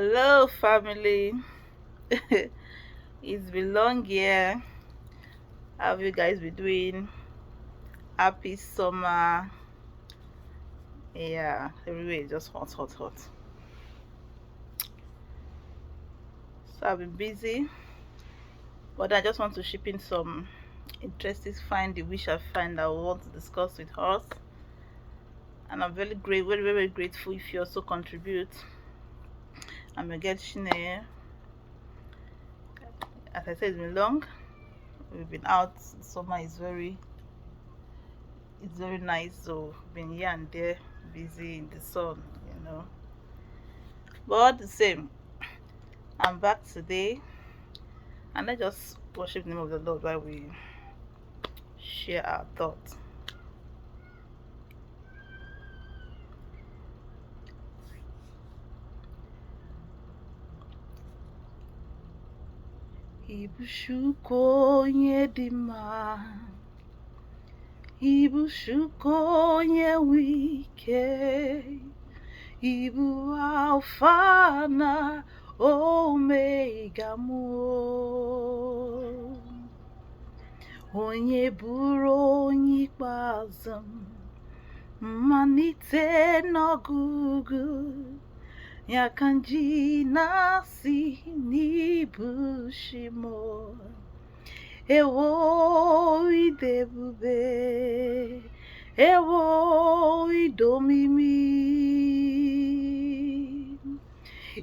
Hello, family. It's been long year. How have you guys been doing? Happy summer. Yeah, everywhere is just hot, hot, hot. So I've been busy, but I just want to ship in some interesting find the wish I find that I want to discuss with us. And I'm very, very grateful if you also contribute. I'm a girl Shine. As I said, it's been long. We've been out. Summer is it's very nice. So been here and there, busy in the sun, you know. But the same, I'm back today, and let's just worship the name of the Lord while we share our thoughts. Ibushuko Yedima, Ibushuko Yewike, Ibu Alpha na Omega Mo. Onye bụrụ onye ikpeazụ m, mmalite n'ọgụgụ, ya ka m ji na-asị n'ibushi m. Ewo idebube, ewo idomimi,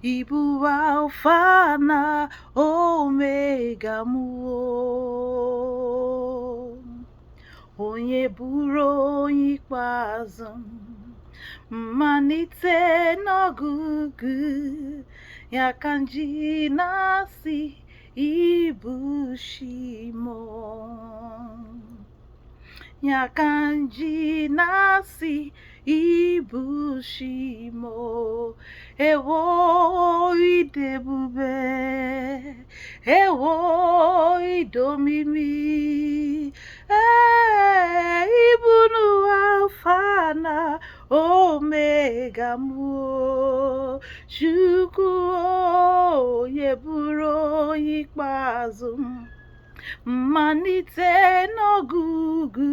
Ibu Alpha na Omega m. Onye bụrụ onye ikpeazụ m, mmalite n'ọgụgụ, ya ka m ji na-asị ibushi m. Ya ka m ji na-asị ibushi m. Ewo idebube, ewo idomimi, ibunu Alpha na Omega m. Chukwu onye bụrụ onye ikpeazụ m, mmalite n'ọgụgụ,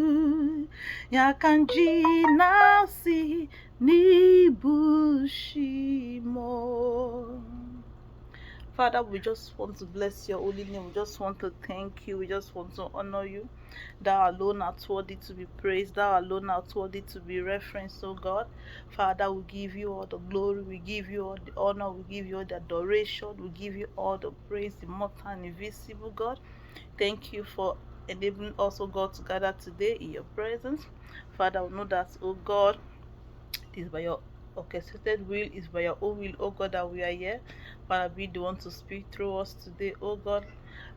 ya ka m ji na-asị n'ibushi m. Father, we just want to bless your holy name. We just want to thank you. We just want to honor you. Thou alone art worthy to be praised. Thou alone art worthy to be referenced, oh God. Father, we give you all the glory. We give you all the honor. We give you all the adoration. We give you all the praise, immortal and invisible God. Thank you for enabling us, oh God, to gather today in your presence. Father, we know that, oh God, it is by your orchestrated will, is by your own will, oh God, that we are here. Father, be the one to speak through us today, oh God.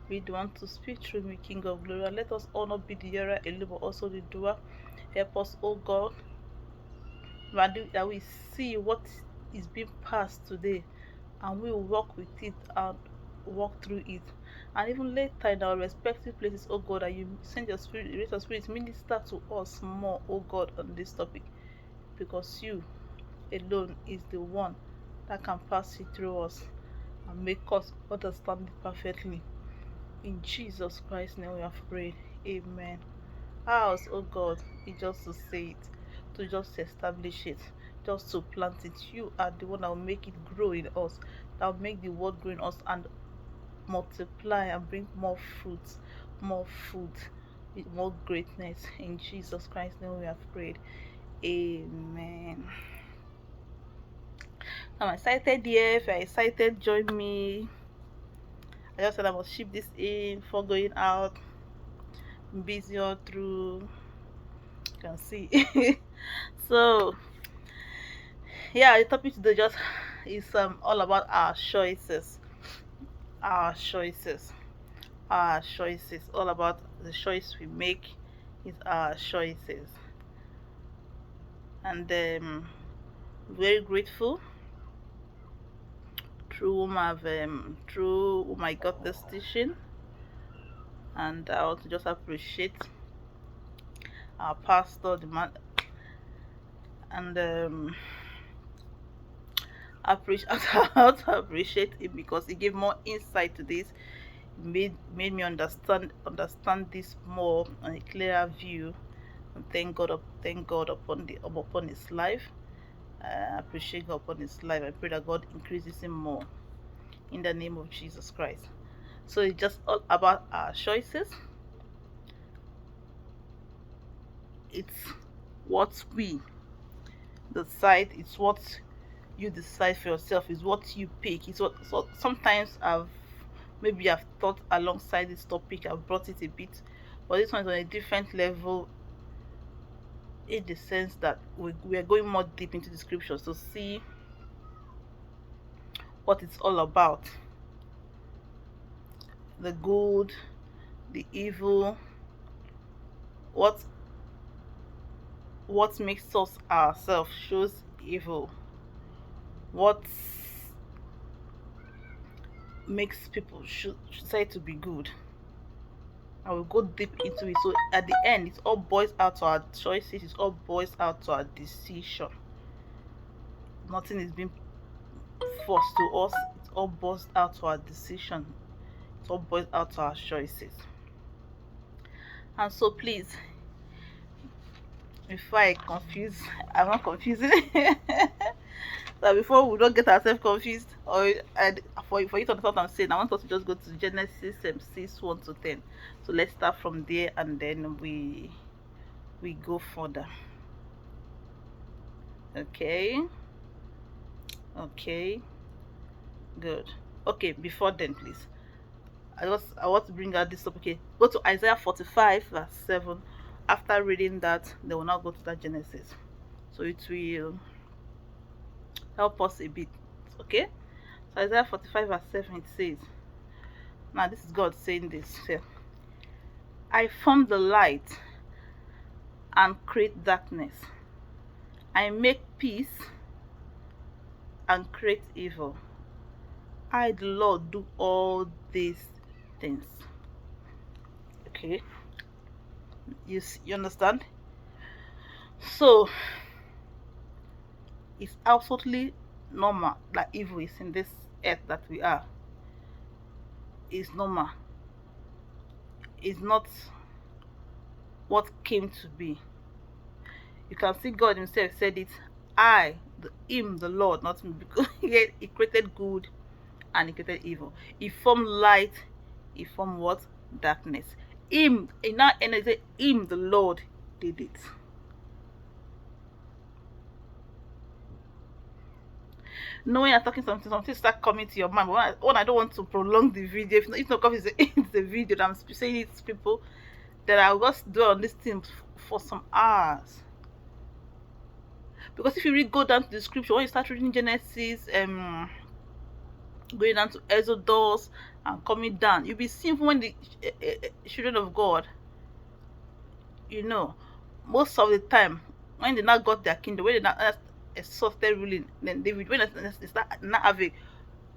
Be the one to speak through me, King of Glory. And let us all not be the hearer alone, but also the doer. Help us, oh God, that we see what is being passed today, and we will walk with it and walk through it. And even later in our respective places, oh God, that you send your spirit, let your spirit minister to us more, oh God, on this topic, because you alone is the one that can pass it through us and make us understand it perfectly. In Jesus Christ's name we have prayed. Amen. Ours, oh God, is just to say it, to just establish it, just to plant it. You are the one that will make it grow in us, that will make the word grow in us and multiply and bring more fruits, more food, with more greatness. In Jesus Christ's name we have prayed. Amen. I'm excited here. If you're excited, join me. I just said I must ship this in before going out. I'm busy all through. You can see. So yeah, the topic today just is all about our choices. Our choices. Our choices. All about the choice we make is our choices. And very grateful through whom I got this teaching, and I want to just appreciate our pastor, the man, and appreciate how to appreciate him, because he gave more insight to this, made me understand this more on a clearer view. And thank God upon his life. I appreciate God upon his life. I pray that God increases him more in the name of Jesus Christ. So it's just all about our choices. It's what we decide. It's what you decide for yourself. It's what you pick. It's what. So sometimes I've thought alongside this topic. I've brought it a bit, but this one is on a different level, in the sense that we are going more deep into the scriptures to see what it's all about. The good, the evil, what makes us ourselves shows evil, what makes people say to be good. I will go deep into it. So at the end, it all boils out to our choices. It all boils out to our decision. Nothing is being forced to us. It all boils out to our decision. It all boils out to our choices. And so please, before I'm not confusing. So before we don't get ourselves confused, or for you to understand what I'm saying, I want us to just go to Genesis 6, 1 to 10. So let's start from there, and then we go further. Okay, good. Okay, before then, please, I want to bring out this up. Okay, go to Isaiah 45 verse 7. After reading that, they will now go to that Genesis, so it will help us a bit. Okay, so Isaiah 45 verse 7, it says, now this is God saying this here: I form the light and create darkness. I make peace and create evil. I, the Lord, do all these things. Okay, you understand? So it's absolutely normal that evil is in this earth that we are. It's normal. It's not what came to be. You can see God himself said it. Him, the Lord, not me, because he created good and he created evil. He formed light, he formed what? Darkness. Him, in our energy, him, the Lord, did it. Knowing you're talking something start coming to your mind. But when I don't want to prolong the video, if not because it's a video that I'm saying it to people, that I'll just dwell on this thing for some hours. Because if you really go down to the scripture, when you start reading Genesis, going down to Exodus and coming down, you'll be seeing when the children of God, most of the time, when they now got their kingdom, when they now started ruling, then when they start now have a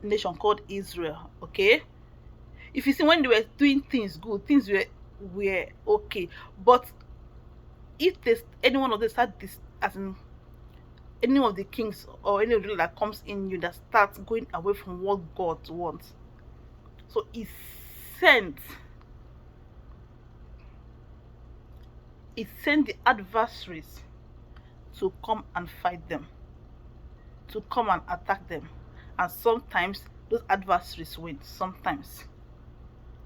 nation called Israel. Okay, if you see when they were doing things good, things were okay, but if there's any one of them start this, as in any of the kings or any of the that comes in you that starts going away from what God wants, so he sent the adversaries to come and fight them, to come and attack them. And sometimes those adversaries win. Sometimes,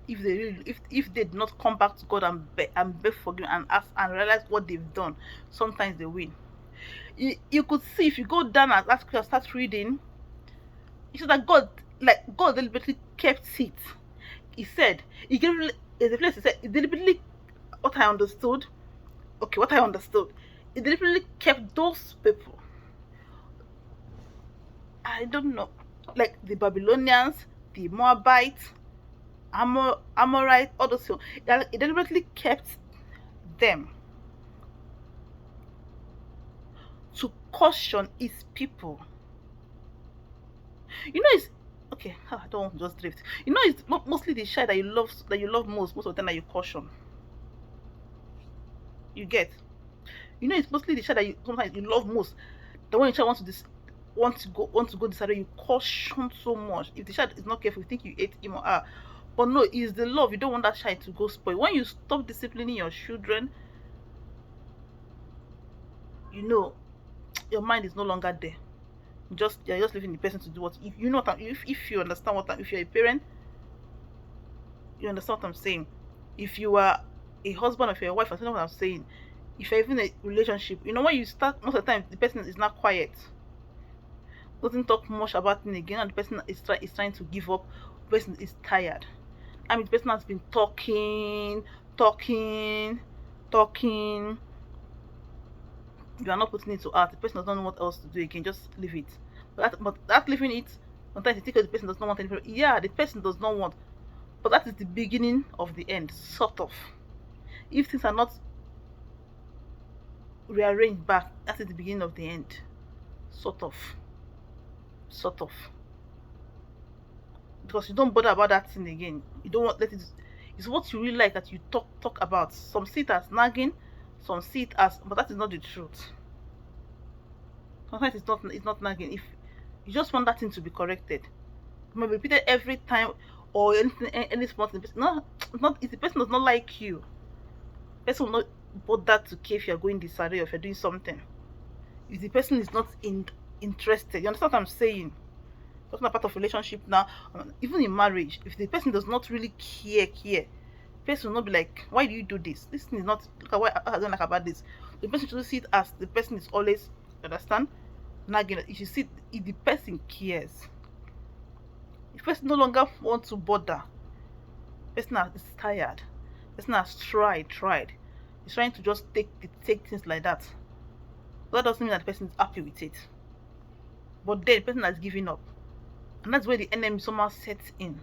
if they did not come back to God and beg for him and ask and realize what they've done, sometimes they win. You could see, if you go down and start reading, you see that God deliberately kept it. He said, he deliberately, what I understood, he deliberately kept those people. I don't know, like the Babylonians, the Moabites, Amorite, all those people. He deliberately kept them to caution his people. It's okay. I don't want to just drift. It's mostly the child that you love most of the time that you caution. You get? It's mostly the child that sometimes you love most. The one your child wants to want to go this way, you caution so much. If the child is not careful, you think you hate him or her. But no, it's the love. You don't want that child to go spoil. When you stop disciplining your children, you know your mind is no longer there. You're just leaving the person to do what, if you know what if you understand what if you're a parent, you understand what I'm saying. If you are a husband, or if you're a wife, I don't know what I'm saying. If you're even in a relationship, when you start, most of the time the person is not quiet, doesn't talk much about things again, and the person is trying to give up, the person is tired. I mean, the person has been talking, talking. You are not putting it to heart. The person does not know what else to do again. Just leave it. But that leaving it, sometimes you think the person does not want anything. Yeah, the person does not want. But that is the beginning of the end, sort of. If things are not rearranged back, that is the beginning of the end, sort of. Because you don't bother about that thing again. You don't want let it. It's what you really like that you talk about. Some see it as nagging, some see it as, but that is not the truth. Sometimes it's not nagging. If you just want that thing to be corrected, it may be repeated every time, or any small thing. Not if the person does not like you, the person will not bother to care if you're going disarray or if you're doing something. If the person is not interested, you understand what I'm saying? That's not part of relationship now. Even in marriage, if the person does not really care, the person will not be like, why do you do this? This thing is not, look at what I don't like about this. The person should see it as the person is always, understand, nagging. You should see if the person cares. If the person no longer wants to bother, the person is tired, the person has tried. He's trying to just take things like that. But that doesn't mean that the person is happy with it. But then the person has given up. And that's where the enemy somehow sets in.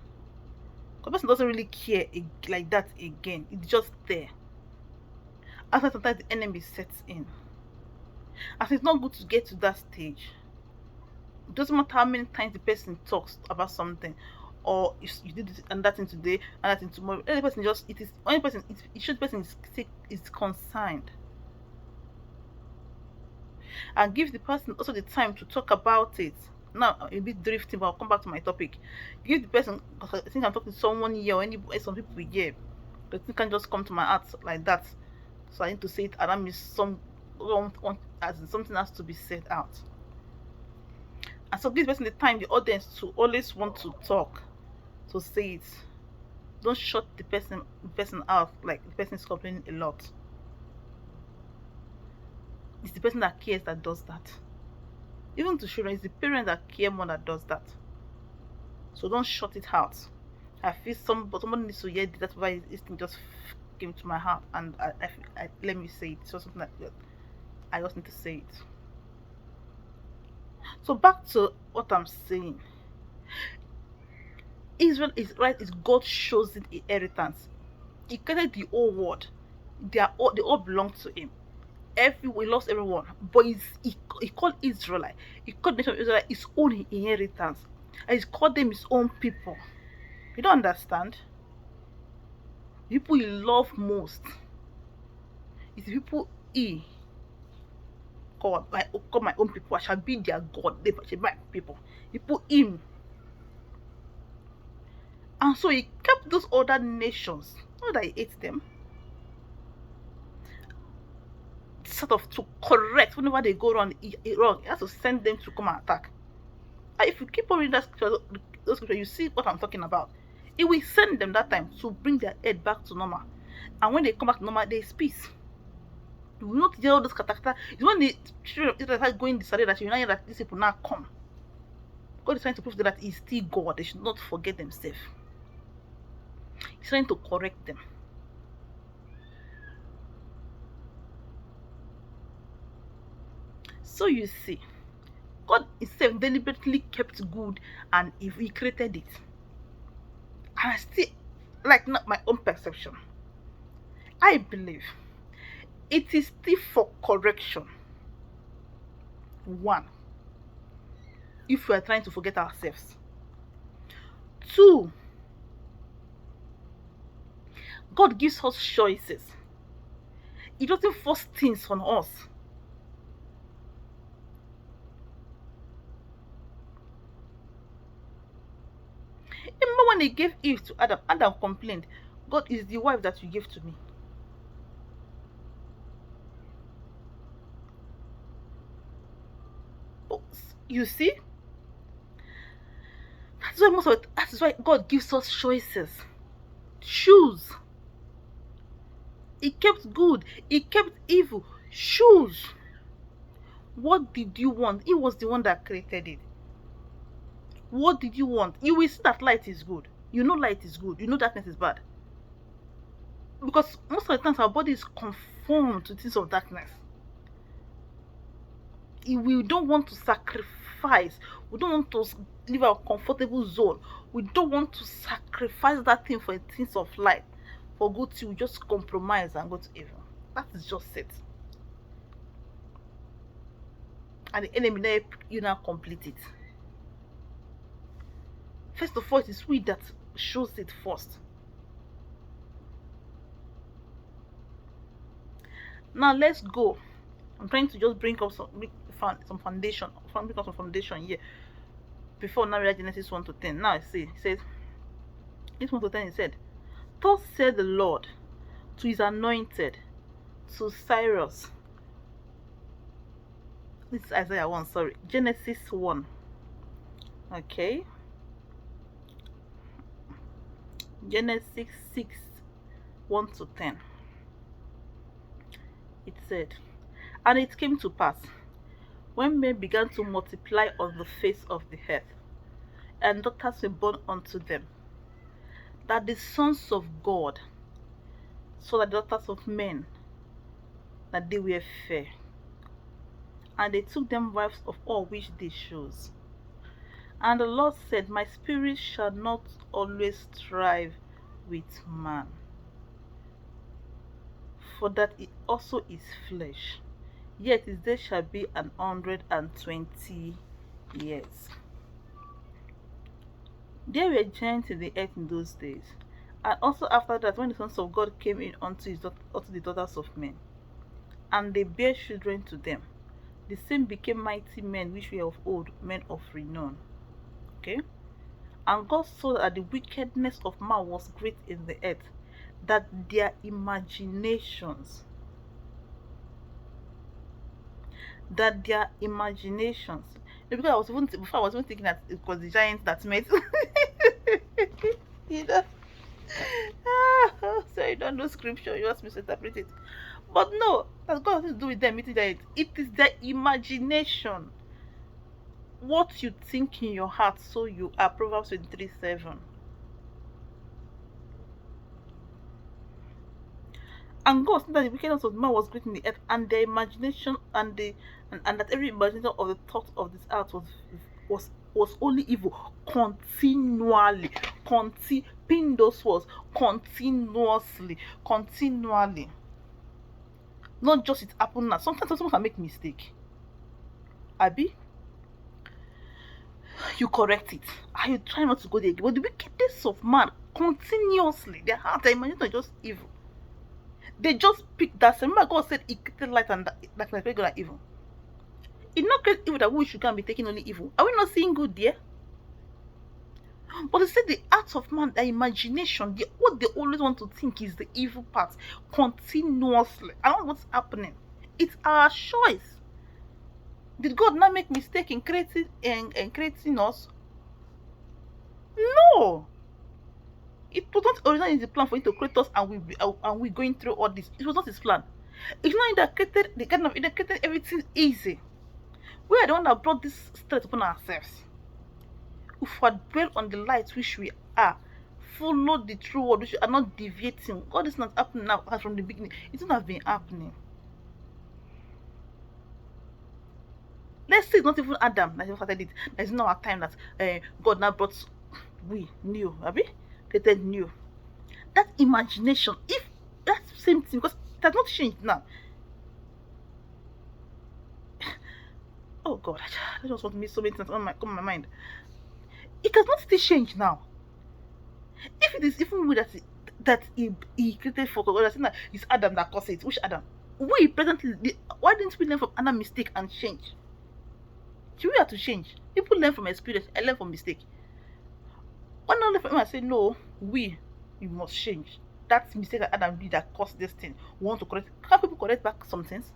The person doesn't really care like that again. It's just there. After sometimes the enemy sets in. As it's not good to get to that stage. It doesn't matter how many times the person talks about something, or if you did this and that thing today and that thing tomorrow. Any person just it shows the person is concerned. And give the person also the time to talk about it. Now I'm a bit drifting, but I'll come back to my topic. Give the person, because I think I'm talking to someone here or some people here. The thing can't just come to my heart like that. So I need to say it, and that means something has to be said out. And so give the person the time, the audience, to always want to talk, to say it. Don't shut the person out like the person is complaining a lot. It's the person that cares that does that. Even to children, it's the parent that care more that does that. So don't shut it out. I feel somebody needs to hear this. That's why this thing just came to my heart, and let me say it. So something like that. I just need to say it. So back to what I'm saying. Israel is right. Is God shows it inheritance. He created the whole world. They all belong to Him. He lost everyone, but he called Israelite. He called the nation of Israel his own inheritance, and he called them his own people. You don't understand? The people he loved most is the people he called my own people. I shall be their God. They shall be my people. He put him, and so he kept those other nations. Not that he hates them. Sort of to correct whenever they go wrong. He has to send them to come and attack. And if you keep on reading those scriptures, you see what I'm talking about. He will send them that time to bring their head back to normal. And when they come back to normal, there is peace. You will not hear all those katakata. It's when the children of Israel start going this way that you know that these people now come. God is trying to prove that He's still God. They should not forget themselves. He's trying to correct them. So you see, God Himself deliberately kept good and He created it. And I still, like, not my own perception, I believe it is still for correction. One, if we are trying to forget ourselves. Two, God gives us choices. He doesn't force things on us. When he gave Eve to Adam, Adam complained, God is the wife that you gave to me. Oh, you see? That is why God gives us choices. Choose. He kept good, he kept evil. Choose. What did you want? He was the one that created it. What did you want? You will see that light is good. You know light is good. You know darkness is bad. Because most of the times our body is conformed to things of darkness. We don't want to sacrifice. We don't want to leave our comfortable zone. We don't want to sacrifice that thing for things of light. For good to just compromise and go to evil. That is just it. And the enemy now you now complete it. First of all, it is we that shows it first. Now let's go. I'm trying to just bring up some foundation, some foundation here. Before now we read Genesis 1 to 10. Now I see, it says, this 1 to 10 it said, thus said the Lord to his anointed, to Cyrus. This is Isaiah 1, sorry. Genesis 1. Okay. Genesis 6, 1 to 10. It said, and it came to pass, when men began to multiply on the face of the earth, and daughters were born unto them, that the sons of God saw the daughters of men, that they were fair, and they took them wives of all which they chose. And the Lord said, my spirit shall not always strive with man, for that it also is flesh, yet his days shall be 120 years. There were giants in the earth in those days, and also after that, when the sons of God came in unto the daughters of men, and they bare children to them, the same became mighty men which were of old, men of renown. Okay? And God saw that the wickedness of man was great in the earth, that their imaginations, because I was even thinking that it was the giants that made you know. So you don't know scripture, you just misinterpret it. But no, that's got nothing to do with them meeting giants. It is their imagination. What you think in your heart, so you are. Proverbs 23:7. And God said that the wickedness of man was great in the earth, and their imagination, and that every imagination of the thoughts of this earth was only evil continually. Pin those words, continuously. Not just it happen now. Sometimes someone can make mistake. Abi, you correct it. And you try not to go there again. But the wickedness of man continuously, their heart, their imagination is just evil. They just pick that. Remember, God said He created light and darkness, like regular evil. He not create evil that we should can be taking only evil. Are we not seeing good there? But He said the heart of man, their imagination, what they always want to think is the evil part continuously. I don't know what's happening. It's our choice. Did God not make mistake in creating us? No. It was not originally the plan for Him to create us, and we going through all this. It was not His plan. It's not that created the kind of created everything easy. We are the one that brought this stress upon ourselves. If we dwell on the light which we are, follow the true word which we are not deviating. God is not happening now as from the beginning. It wouldn't have been happening. Let's say it's not even Adam that started it. There's not our time that God now brought created new. That imagination, if that same thing, because it has not changed now. Oh God, I just want to miss so many things on my mind. It has not still changed now. If it is even with that he created for God, I think that it's Adam that caused it. Which Adam? We presently, why didn't we learn from Adam's mistake and change? Should we have to change? People learn from experience. I learn from mistake. When I say no, we must change. That mistake that Adam did that caused this thing. We want to correct. Can people correct back some things?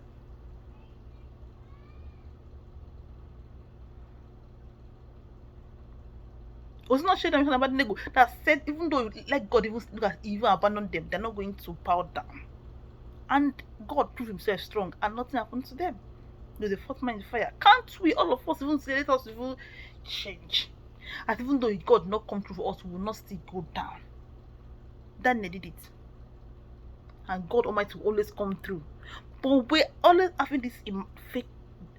Was not shade about Abednego that said even though like God even look at even abandoned them, they're not going to bow down. And God proved himself strong and nothing happened to them. There's a fourth man in the fire. Can't we all of us even say let us even change? And even though God did not come through for us, we will not still go down. Daniel did it. And God Almighty will always come through. But we're always having this fake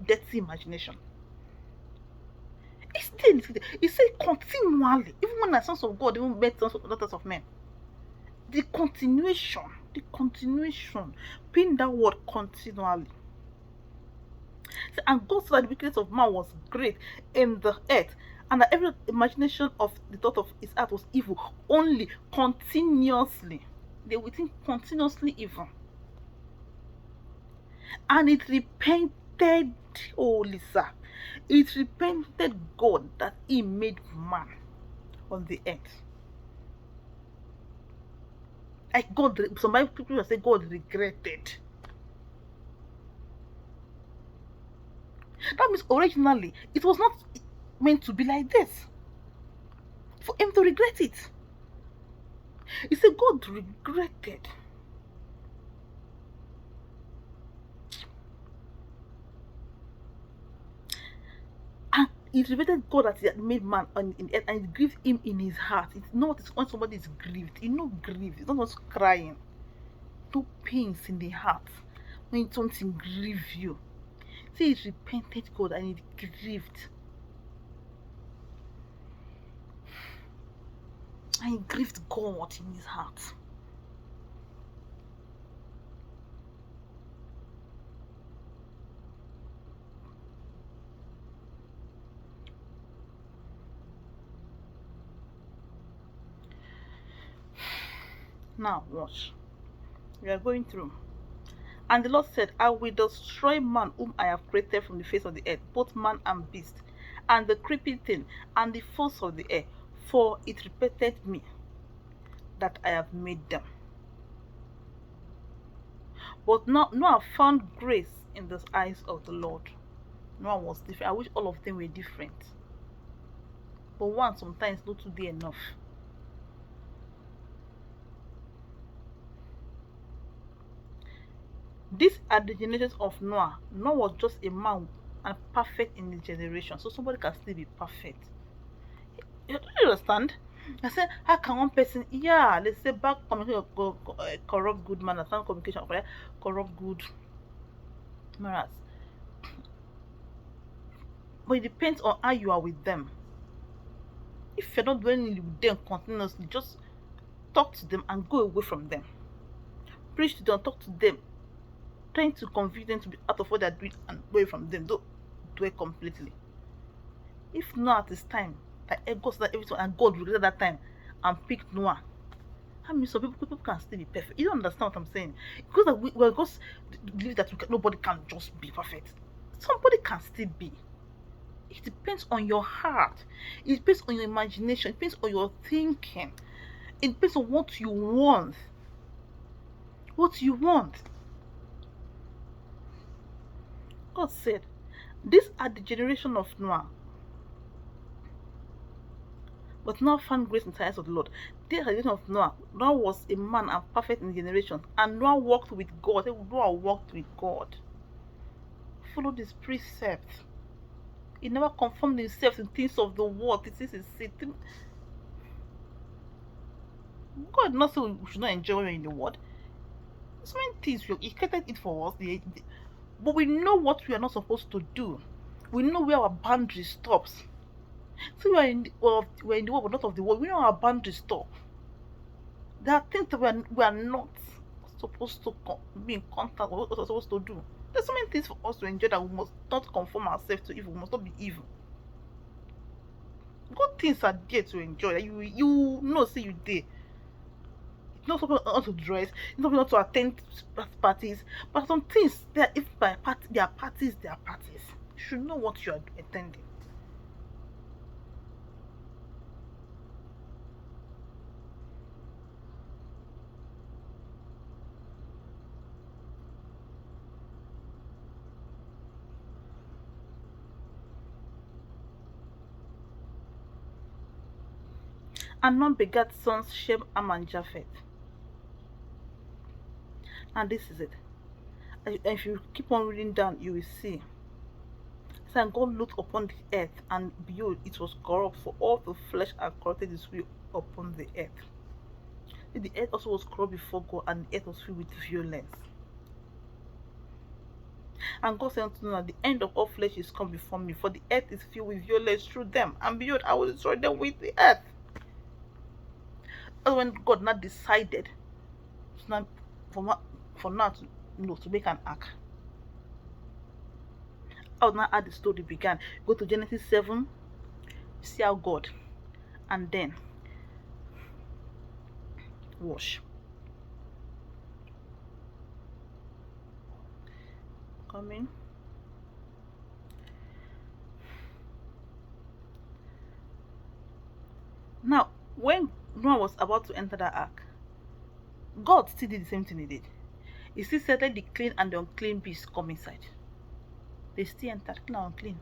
dirty imagination. It's still, he said continually, even when the sons of God even met sons of daughters of men. The continuation, being that word continually. And God saw that the wickedness of man was great in the earth, and that every imagination of the thought of his heart was evil, only continuously. They would think continuously evil. And it repented, oh Lisa, it repented God that he made man on the earth. Like God, some people will say God regretted. That means originally it was not meant to be like this. For him to regret it. He said God regretted. And it regretted God that he had made man on in earth, and it grieved him in his heart. It's not when somebody is grieved. You know grieved. It's not just crying. No pains in the heart when something grieves you. See, it repented God and it grieved. And it grieved God in his heart. Now watch. We are going through. And the Lord said, I will destroy man whom I have created from the face of the earth, both man and beast, and the creeping thing, and the fowls of the air, for it repented me that I have made them. But Noah found grace in the eyes of the Lord. Noah was different. I wish all of them were different. But one sometimes not to be enough. These are the generations of Noah. Noah was just a man and perfect in his generation. So somebody can still be perfect. You understand? I said, how can one person, yeah, let's say back communication corrupt good manners, not communication, corrupt good manners. But it depends on how you are with them. If you're not dwelling with them continuously, just talk to them and go away from them. Preach to them, talk to them, trying to convince them to be out of what they're doing and away from them. Don't dwell completely. If not at this time, that God said everything and God regretted that time and picked Noah. I mean, some people can still be perfect. You don't understand what I'm saying? Because we just believe that nobody can just be perfect. Somebody can still be. It depends on your heart. It depends on your imagination. It depends on your thinking. It depends on what you want. What you want. God said, these are the generation of Noah. But Noah found grace in the eyes of the Lord. This is the generation of Noah. Noah was a man and perfect in generation. And Noah walked with God. Noah walked with God. Follow this precept. He never conformed himself to things of the world. This is Satan. God not say we should not enjoy when we're in the world. So many things he created it for us. But we know what we are not supposed to do. We know where our boundary stops. So we're in the world, but not of the world. We know our boundary stop. There are things that we are not supposed to be in contact with, what we're supposed to do. There's so many things for us to enjoy that we must not conform ourselves to evil. We must not be evil. Good things are there to enjoy. That you know, see you there. It's not something not to dress. It's not not to attend parties. But some things, if by party, they are parties. You should know what you are attending. And Noah begat sons Shem, Ham, and Japheth. And this is it. If you keep on reading down, you will see. So and God looked upon the earth, and behold, it was corrupt, for all the flesh had corrupted its way upon the earth. The earth also was corrupt before God, and the earth was filled with violence. And God said unto Noah, the end of all flesh is come before me, for the earth is filled with violence through them, and behold, I will destroy them with the earth. That's when God now decided for now to make an ark. That was not how the story began. Go to Genesis 7, see how God, and then wash. Coming. Now, when Noah was about to enter the ark, God still did the same thing he did. He still said, let the clean and the unclean beasts come inside. They still entered, clean and unclean.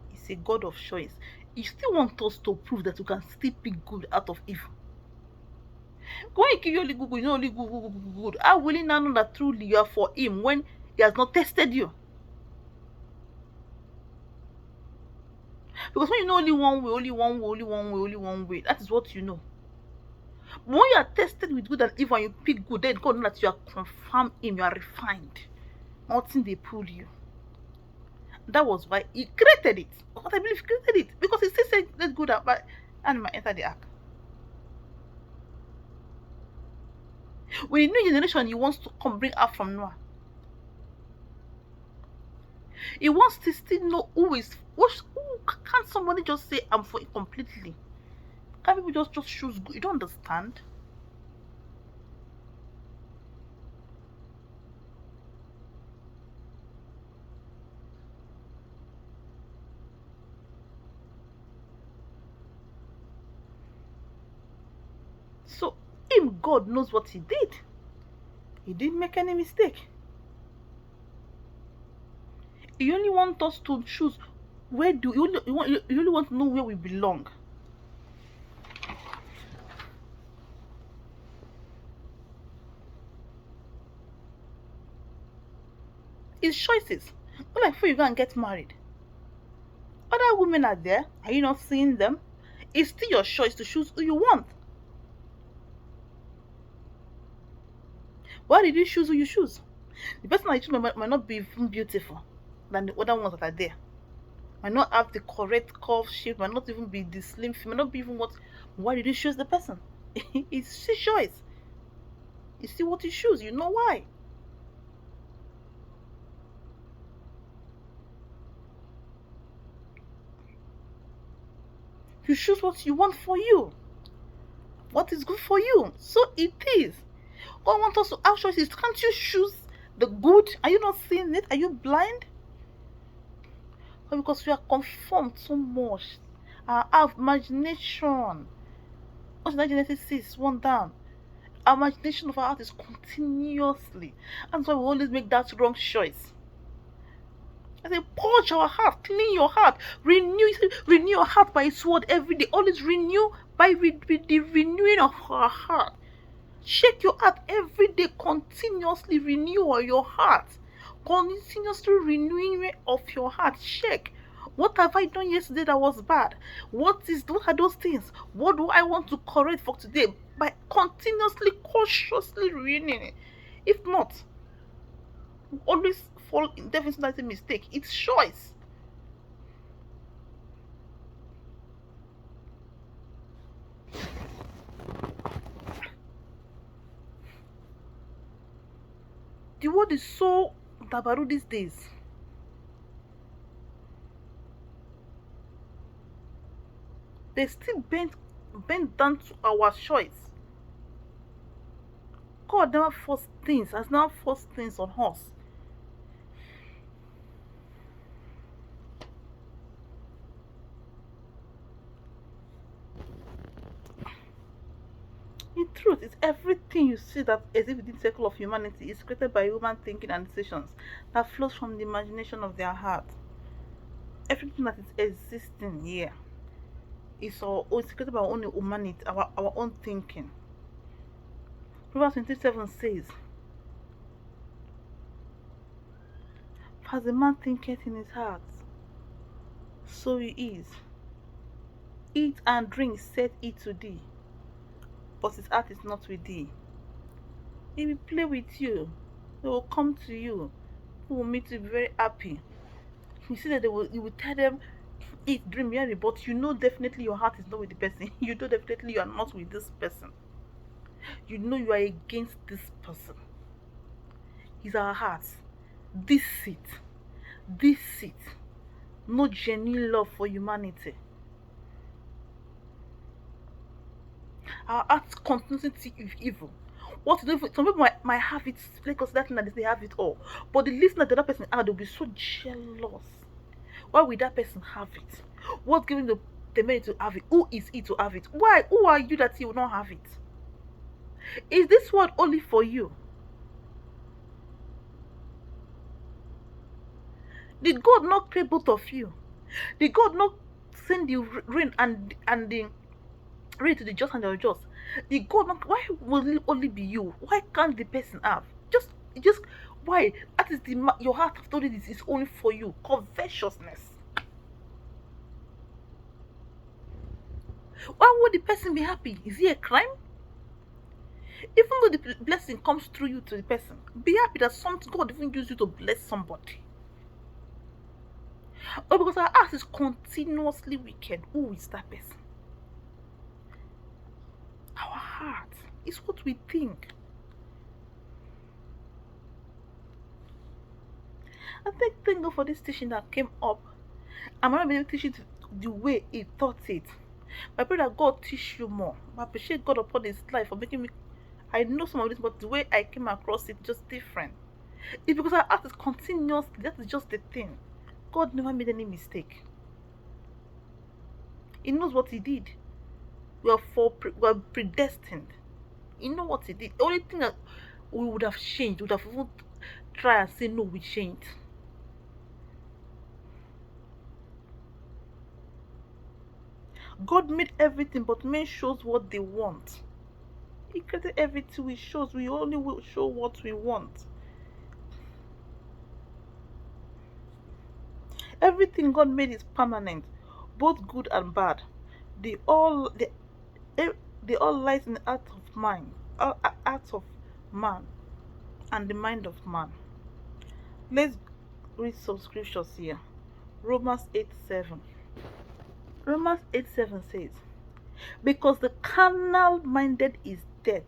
He's a God of choice. He still wants us to prove that we can still pick good out of evil. When you give you only good, you know only good. How will he now know that truly you are for him when he has not tested you? Because when you know only one way, that is what you know. But when you are tested with good and evil and you pick good, then God knows that you are confirmed him, you are refined. Nothing they pull you. That was why he created it. What I believe he created it. Because he still said, let's go down, but animal enter the ark. When a new generation he wants to come bring out from Noah, he wants to still know who can't somebody just say I'm for it completely? Can't people just choose good? You don't understand. So him, God knows what he did. He didn't make any mistake. He only wants us to choose where do you only want to know where we belong. It's choices. Not like before you go and get married. Other women are there. Are you not seeing them? It's still your choice to choose who you want. Why did you choose who you choose? The person that you choose might not be even beautiful than the other ones that are there. Might not have the correct curve shape, might not even be the slim fit, might not be even what. Why did you choose the person? It's your choice. You see what you choose, you know why. You choose what you want for you. What is good for you. So it is. God wants us to have choices. Can't you choose the good? Are you not seeing it? Are you blind? Or because we are conformed so much. Our imagination. What's that Genesis 6? One down. Our imagination of our heart is continuously. That's why we always make that wrong choice. I say, purge our heart, clean your heart, renew your heart by His word every day. Always renew by the renewing of our heart. Check your heart every day, continuously renew your heart. Continuously renewing of your heart. Check. What have I done yesterday that was bad? What are those things? What do I want to correct for today? By continuously, cautiously renewing it. If not, always fall in definitely mistake. It's choice. The world is so dabaru these days. They still bend down to our choice. God never forced things, has never forced things on us. The truth is, everything you see that exists within the circle of humanity is created by human thinking and decisions that flows from the imagination of their heart. Everything that is existing here It's our own secret by our own humanity, our own thinking. Proverbs 27 says, as a man thinketh in his heart, so he is. Eat and drink, said he to thee, but his heart is not with thee. He will play with you. They will come to you. Who will meet you very happy. You see that you will tell them, eat, drink, marry, but you know definitely your heart is not with the person. You know definitely you are not with this person. You know you are against this person. It's our hearts. This seat. No genuine love for humanity. Our hearts continuously think evil. What to do? Some people might have it because that thing that they have it all, but the listener to that person they'll be so jealous. Why will that person have it? What's giving the man to have it? Who is he to have it? Why? Who are you that he will not have it? Is this word only for you? Did God not create both of you? Did God not send the rain and the rain to the just and the unjust? Did God not? Why will it only be you? Why can't the person have? Just why? That is your heart after all this is only for you. Covetousness. Why would the person be happy? Is it a crime? Even though the blessing comes through you to the person, be happy that God even used you to bless somebody. Or because our heart is continuously wicked, who is that person? Our heart is what we think. I thank God for this teaching that came up. I'm not able to teach it the way He taught it. But I pray that God teach you more. I appreciate God upon His life for making me. I know some of this, but the way I came across it just different. It's because our heart is continuously. That is just the thing. God never made any mistake. He knows what He did. We are predestined. He knows what He did. The only thing that we would have changed, would have even tried and say no, we changed. God made everything, but men shows what they want. He created everything we shows. We only will show what we want. Everything God made is permanent, both good and bad. They all lies in the heart of man, and the mind of man. Let's read some scriptures here. Romans 8:7. Romans 8:7 says, because the carnal minded is death.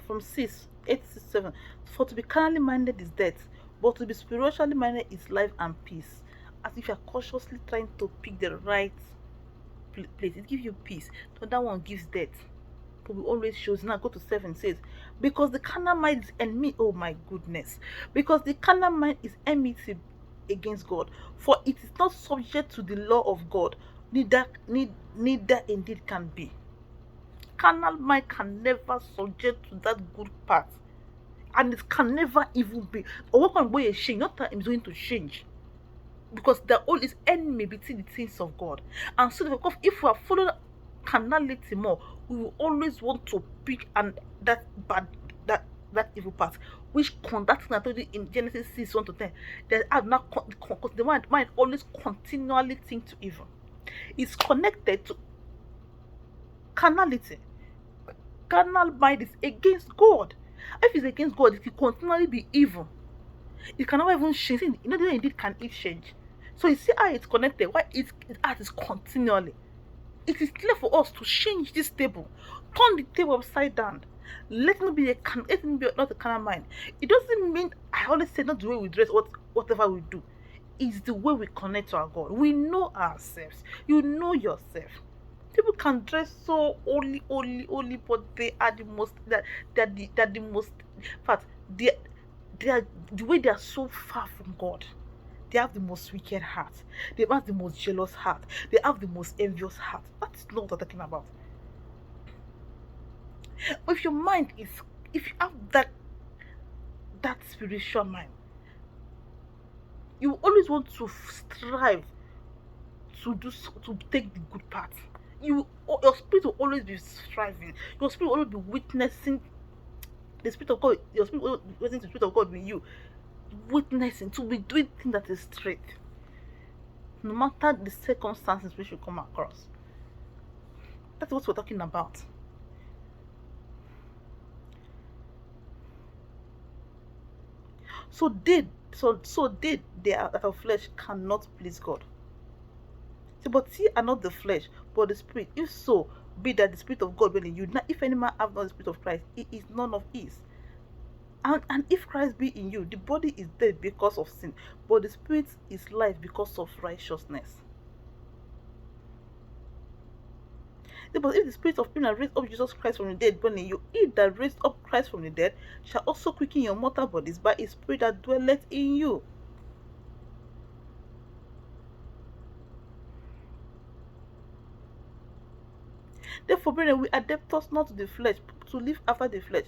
From 8:7. For to be carnally minded is death, but to be spiritually minded is life and peace. As if you are cautiously trying to pick the right place. It gives you peace. So that one gives death. But we always shows. Now go to 7 says, because the carnal mind is enemy. Oh my goodness. Because the carnal mind is enmity against God. For it is not subject to the law of God, neither indeed can be. Carnal mind can never subject to that good part. And it can never even be. Or what can be change? Not that it's going to change. Because there all is enemy between the things of God. And so if we are following carnality more, we will always want to pick and that evil part, which that thing I told you in Genesis 6:1-10, that have not because the mind always continually think to evil. It's connected to carnality. Carnal mind is against God. If it's against God, it will continually be evil. It cannot even change. You know, indeed can it change? So you see how it's connected. Why its heart is continually. It is clear for us to change this table, turn the table upside down. Let it be not a carnal mind. It doesn't mean I always say not the way we dress, whatever we do. It's the way we connect to our God. We know ourselves. You know yourself. People can dress so holy, but they are the most they're the most. In fact, they are the way they are so far from God. They have the most wicked heart. They have the most jealous heart. They have the most envious heart. That's not what I'm talking about. But if you have that spiritual mind, You always want to strive to take the good part. Your spirit will always be striving. Your spirit will always be witnessing the spirit of God. Your spirit will always be witnessing the spirit of God in you, witnessing to be doing things that is straight, no matter the circumstances which you come across. That's what we're talking about. So they are that of flesh cannot please God. See, but ye are not the flesh, but the spirit. If so, be that the spirit of God dwell in you. Now, if any man have not the spirit of Christ, he is none of his. And if Christ be in you, the body is dead because of sin, but the spirit is life because of righteousness. But if the spirit of him that raised up Jesus Christ from the dead dwell in you, he that raised up Christ from the dead shall also quicken your mortal bodies by his spirit that dwelleth in you. Therefore, brethren, we adapt us not to the flesh, to live after the flesh.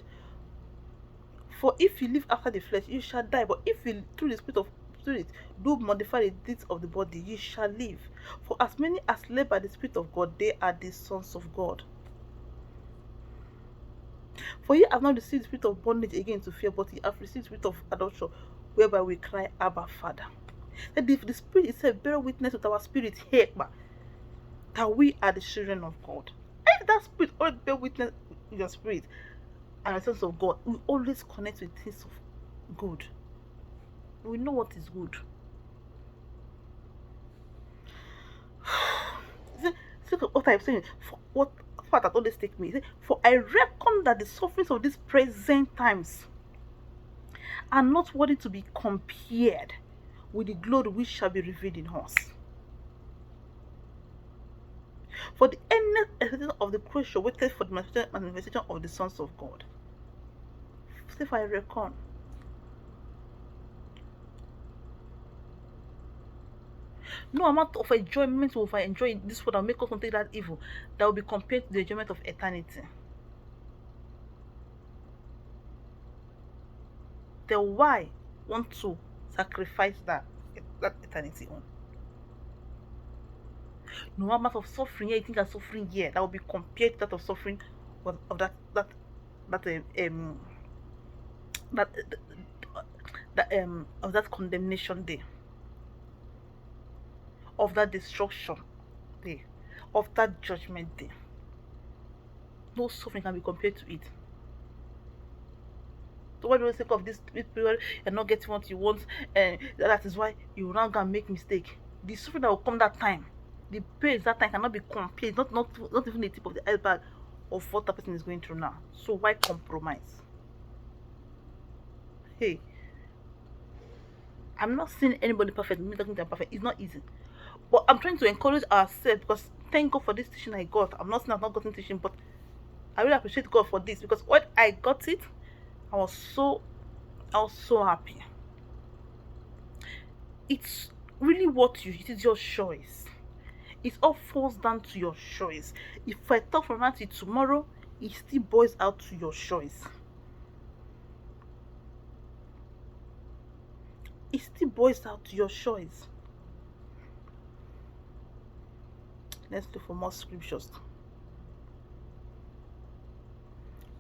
For if you live after the flesh, you shall die. But if you through the spirit do modify the deeds of the body, you shall live. For as many as live by the Spirit of God, they are the sons of God. For ye have not received the spirit of bondage again to fear, but ye have received the spirit of adoption, whereby we cry, Abba, Father. That the Spirit itself bear witness with our spirit here, that we are the children of God. If that spirit always bear witness with your spirit and the sense of God, we always connect with things of good. We know what is good. See what I'm saying. For what part that always take me. For I reckon that the sufferings of these present times are not worthy to be compared with the glory which shall be revealed in us. For the endless expectation of the creature waited for the manifestation of the sons of God. See if I reckon. No amount of enjoyment will I enjoy in this world that will make us not take that evil that will be compared to the enjoyment of eternity. Then why want to sacrifice that eternity on? No amount of suffering here, you think that suffering here that will be compared to that of suffering of that of that condemnation day, of that destruction day, of that judgment day. No suffering can be compared to it. So why do you think of this period and not getting what you want, and that is why you will now go and make mistake? The suffering that will come that time, the pain that time cannot be compared, not even the tip of the iceberg of what that person is going through now. So why compromise? Hey, I'm not saying anybody perfect, me talking to them perfect. It's not easy. But I'm trying to encourage ourselves, because thank God for this teaching I got. I'm not saying I've not gotten teaching, but I really appreciate God for this, because when I got it, I was so happy. It's really what it is your choice. It all falls down to your choice. If I talk from now till tomorrow, it still boils out to your choice. It still boils out to your choice. Let's look for more scriptures.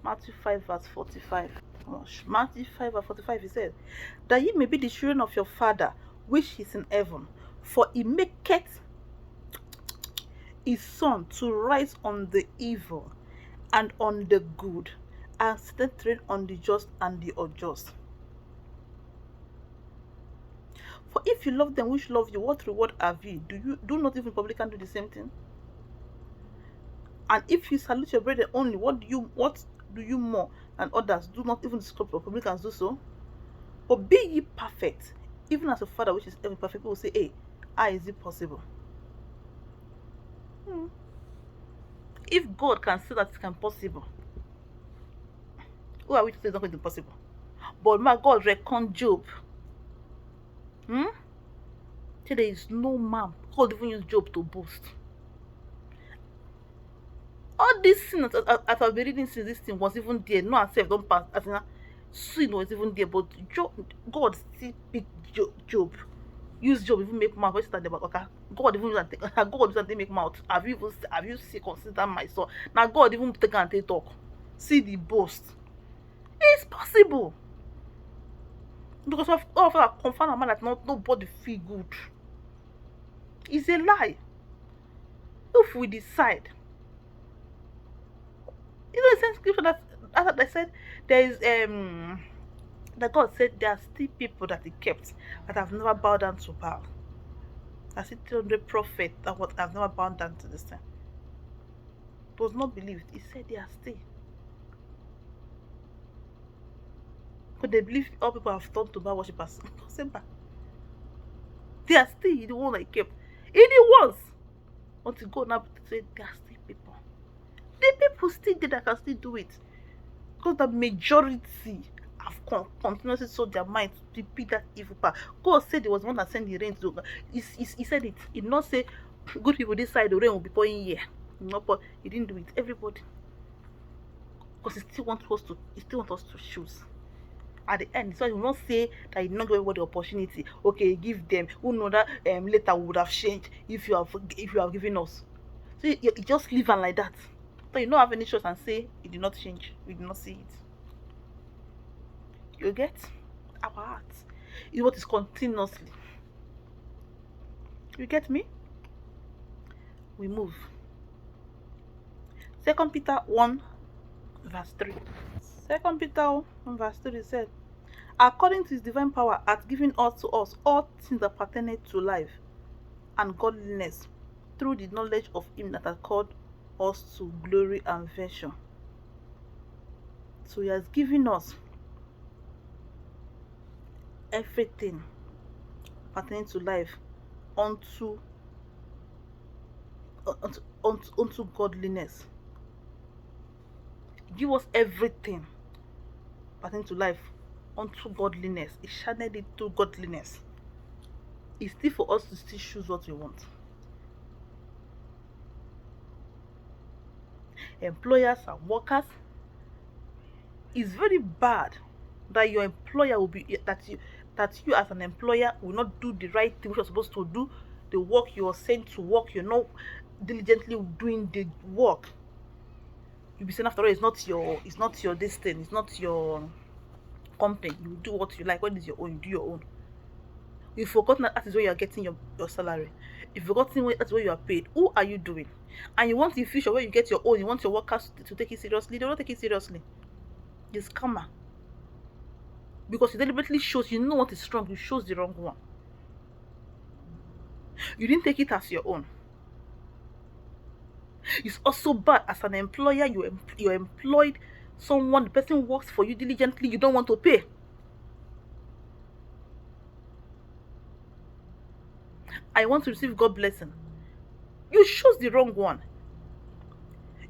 Matthew 5 verse 45. Matthew 5 verse 45, he said, that ye may be the children of your Father which is in heaven, for he maketh his sun to rise on the evil and on the good, and set rain on the just and the unjust. For if you love them which love you, what reward have ye? Do not even publicans do the same thing? And if you salute your brethren only, what do you more than others? Do not even the publicans do so? But be ye perfect, even as your Father which is heaven perfect. People will say, hey, how is it possible? If God can say that it can possible, who are we to say it's not going to be possible? But my God reckoned Job. So there is no man. God even use Job to boast. All these things that I've been reading since this thing was even there. No, I said don't pass. As in, sin was even there, but God still picked Job. use job even make mouth. Okay, God even use and take, God use and take make mouth. Have you see consider my son? Now God even take and take talk. See the boast. It's possible. Because of all of that confirm a man that nobody feel good. It's a lie. If we decide, the same scripture that I said there is that God said there are still people that He kept that have never bowed down to Baal. I see 300 prophets that have never bowed down to this thing. It was not believed. He said they are still. But they believe all people have turned to Baal worshippers. They are still the one that He kept. He did once. Until God now said there are still people. The people still there that can still do it. Because the majority have continuously sold their mind to repeat that evil part. God said He was the one that sent the rain to. He said it. He did not say good people this side the rain will be pouring here. No, but He didn't do it. Everybody. Because He still wants us to choose. At the end, so He will not say that He did not give everybody the opportunity. Okay, give them. Who know that later we would have changed if you have given us. So you just leave and like that. So you don't have any choice and say it did not change. We did not see it. You get? Our heart is what is continuously. You get me? We move. 2 Peter 1 verse 3. 2 Peter 1 verse 3 said, according to His divine power hath given to us all things that pertain to life and godliness, through the knowledge of Him that hath called us to glory and virtue. So He has given us everything pertaining to life unto godliness. Give us everything pertaining to life unto godliness. He channeled it to godliness. It's still for us to still choose what we want. Employers and workers, it's very bad that your employer will be that you as an employer will not do the right thing which you're supposed to do, the work you are sent to work, you're not diligently doing the work. You'll be saying after all it's not your this thing, it's not your company. You do what you like. When it's your own, you do your own. You've forgotten that is where you're getting your salary. You've forgotten that's where you are paid. Who are you doing? And you want in future where you get your own, you want your workers to take it seriously. They don't take it seriously. It's karma. Because you deliberately shows you know what is wrong, you chose the wrong one. You didn't take it as your own. It's also bad as an employer, you employed someone, the person works for you diligently, you don't want to pay. I want to receive God's blessing. You chose the wrong one.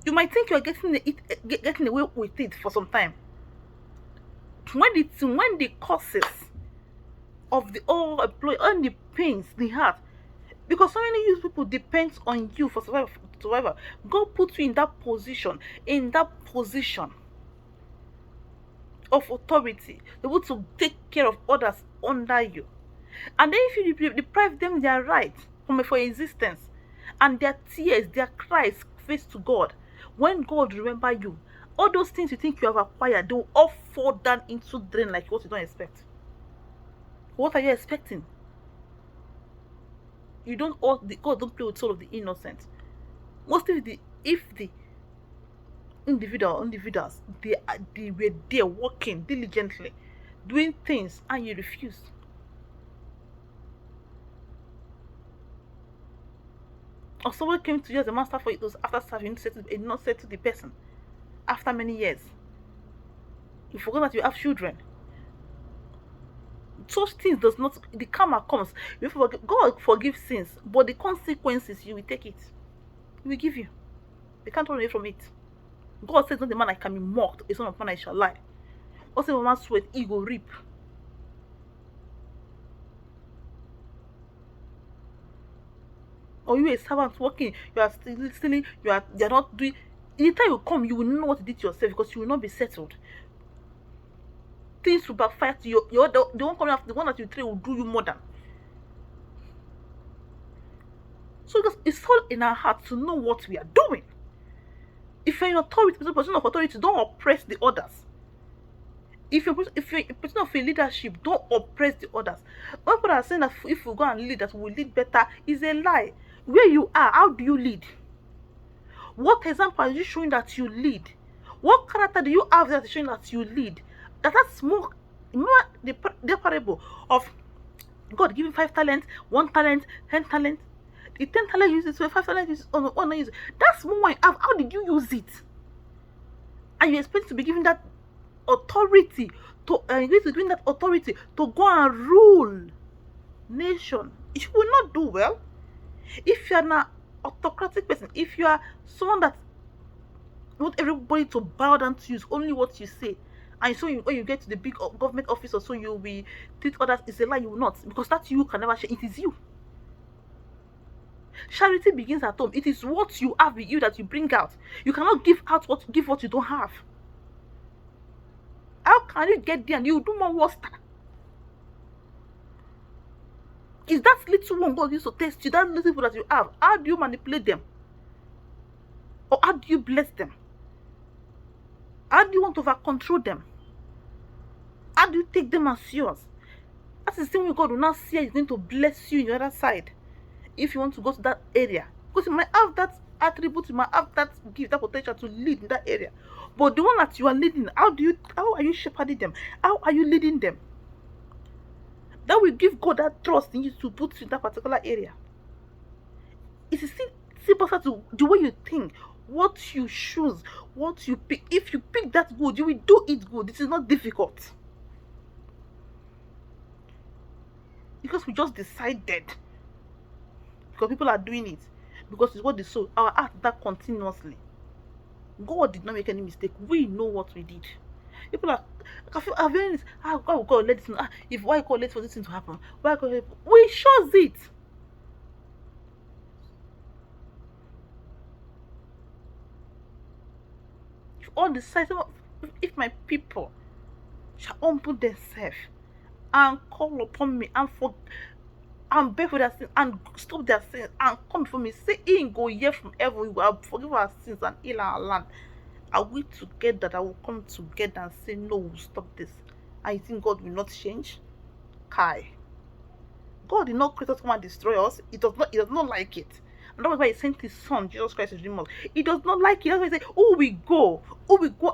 You might think you are getting away with it for some time. When the causes of the all employee and the pains they have, because so many people depend on you for survival. God put you in that position of authority, able to take care of others under you. And then if you deprive them their right for existence and their tears, their cries face to God, when God remember you, all those things you think you have acquired, they will all fall down into drain like what you don't expect. What are you expecting? God don't play with soul of the innocent. Mostly if the individuals they were there working diligently, doing things, and you refused. Or someone came to you as a master for it was after serving, not settle the person after many years. You forgot that you have children. Such things does not, the karma comes. God forgives sins, but the consequences you will take it. He will give you. They can't run away from it. God says, not the man I can be mocked, it's not a man I shall lie. Also, a man sweat, he will reap. Or you are a servant working, you are still stealing, you are not doing. In the time you come, you will know what to do to yourself because you will not be settled. Things will backfire to you. The one coming after, the one that you train will do you more than. So it's all in our heart to know what we are doing. If you're in authority, the position of authority, don't oppress the others. If you're a person of a leadership, don't oppress the others. When people are saying that if we go and lead, that we will lead better, is a lie. Where you are, how do you lead? What example are you showing that you lead? What character do you have that is showing that you lead? That's more. Remember the parable of God giving 5 talents, 1 talent, 10 talents. The 10 talent uses 5 talents uses one use. That's more you have. How did you use it? And you expect to be given that authority to that authority to go and rule nation. You will not do well. If you are an autocratic person, if you are someone that want everybody to bow down to you, only what you say, and so when you get to the big government office or so, you will be treat others, is a lie. You will not, because that you can never share. It is you. Charity begins at home. It is what you have with you that you bring out. You cannot give what you don't have. How can you get there and you do more worse? Is that little one God used to test you? That little people that you have, how do you manipulate them? Or how do you bless them? How do you want to over control them? How do you take them as yours? That's the same way God will now see He's going to bless you in the other side. If you want to go to that area, because you might have that attribute, you might have that gift, that potential to lead in that area. But the one that you are leading, how are you shepherding them? How are you leading them? That will give God that trust in you to put you in that particular area. It is simple to the way you think, what you choose, what you pick. If you pick that good, you will do it good. It is not difficult. Because we just decided. Because people are doing it. Because it's what they saw. Our heart that continuously. God did not make any mistake. We know what we did. People are very God will go let this if why God let for this thing to happen? Why God we shows it. If all the sides, if my people shall humble themselves and call upon me and beg for their sins and stop their sins and come before me, say he go hear from heaven, we will forgive our sins and heal our land. Are we together that will come together and say no, we'll stop this? I think God will not change. Kai. God did not create us to come and destroy us. He does not like it. And that was why he sent his son, Jesus Christ, to redeem us. He does not like it. That's why he said, oh, we go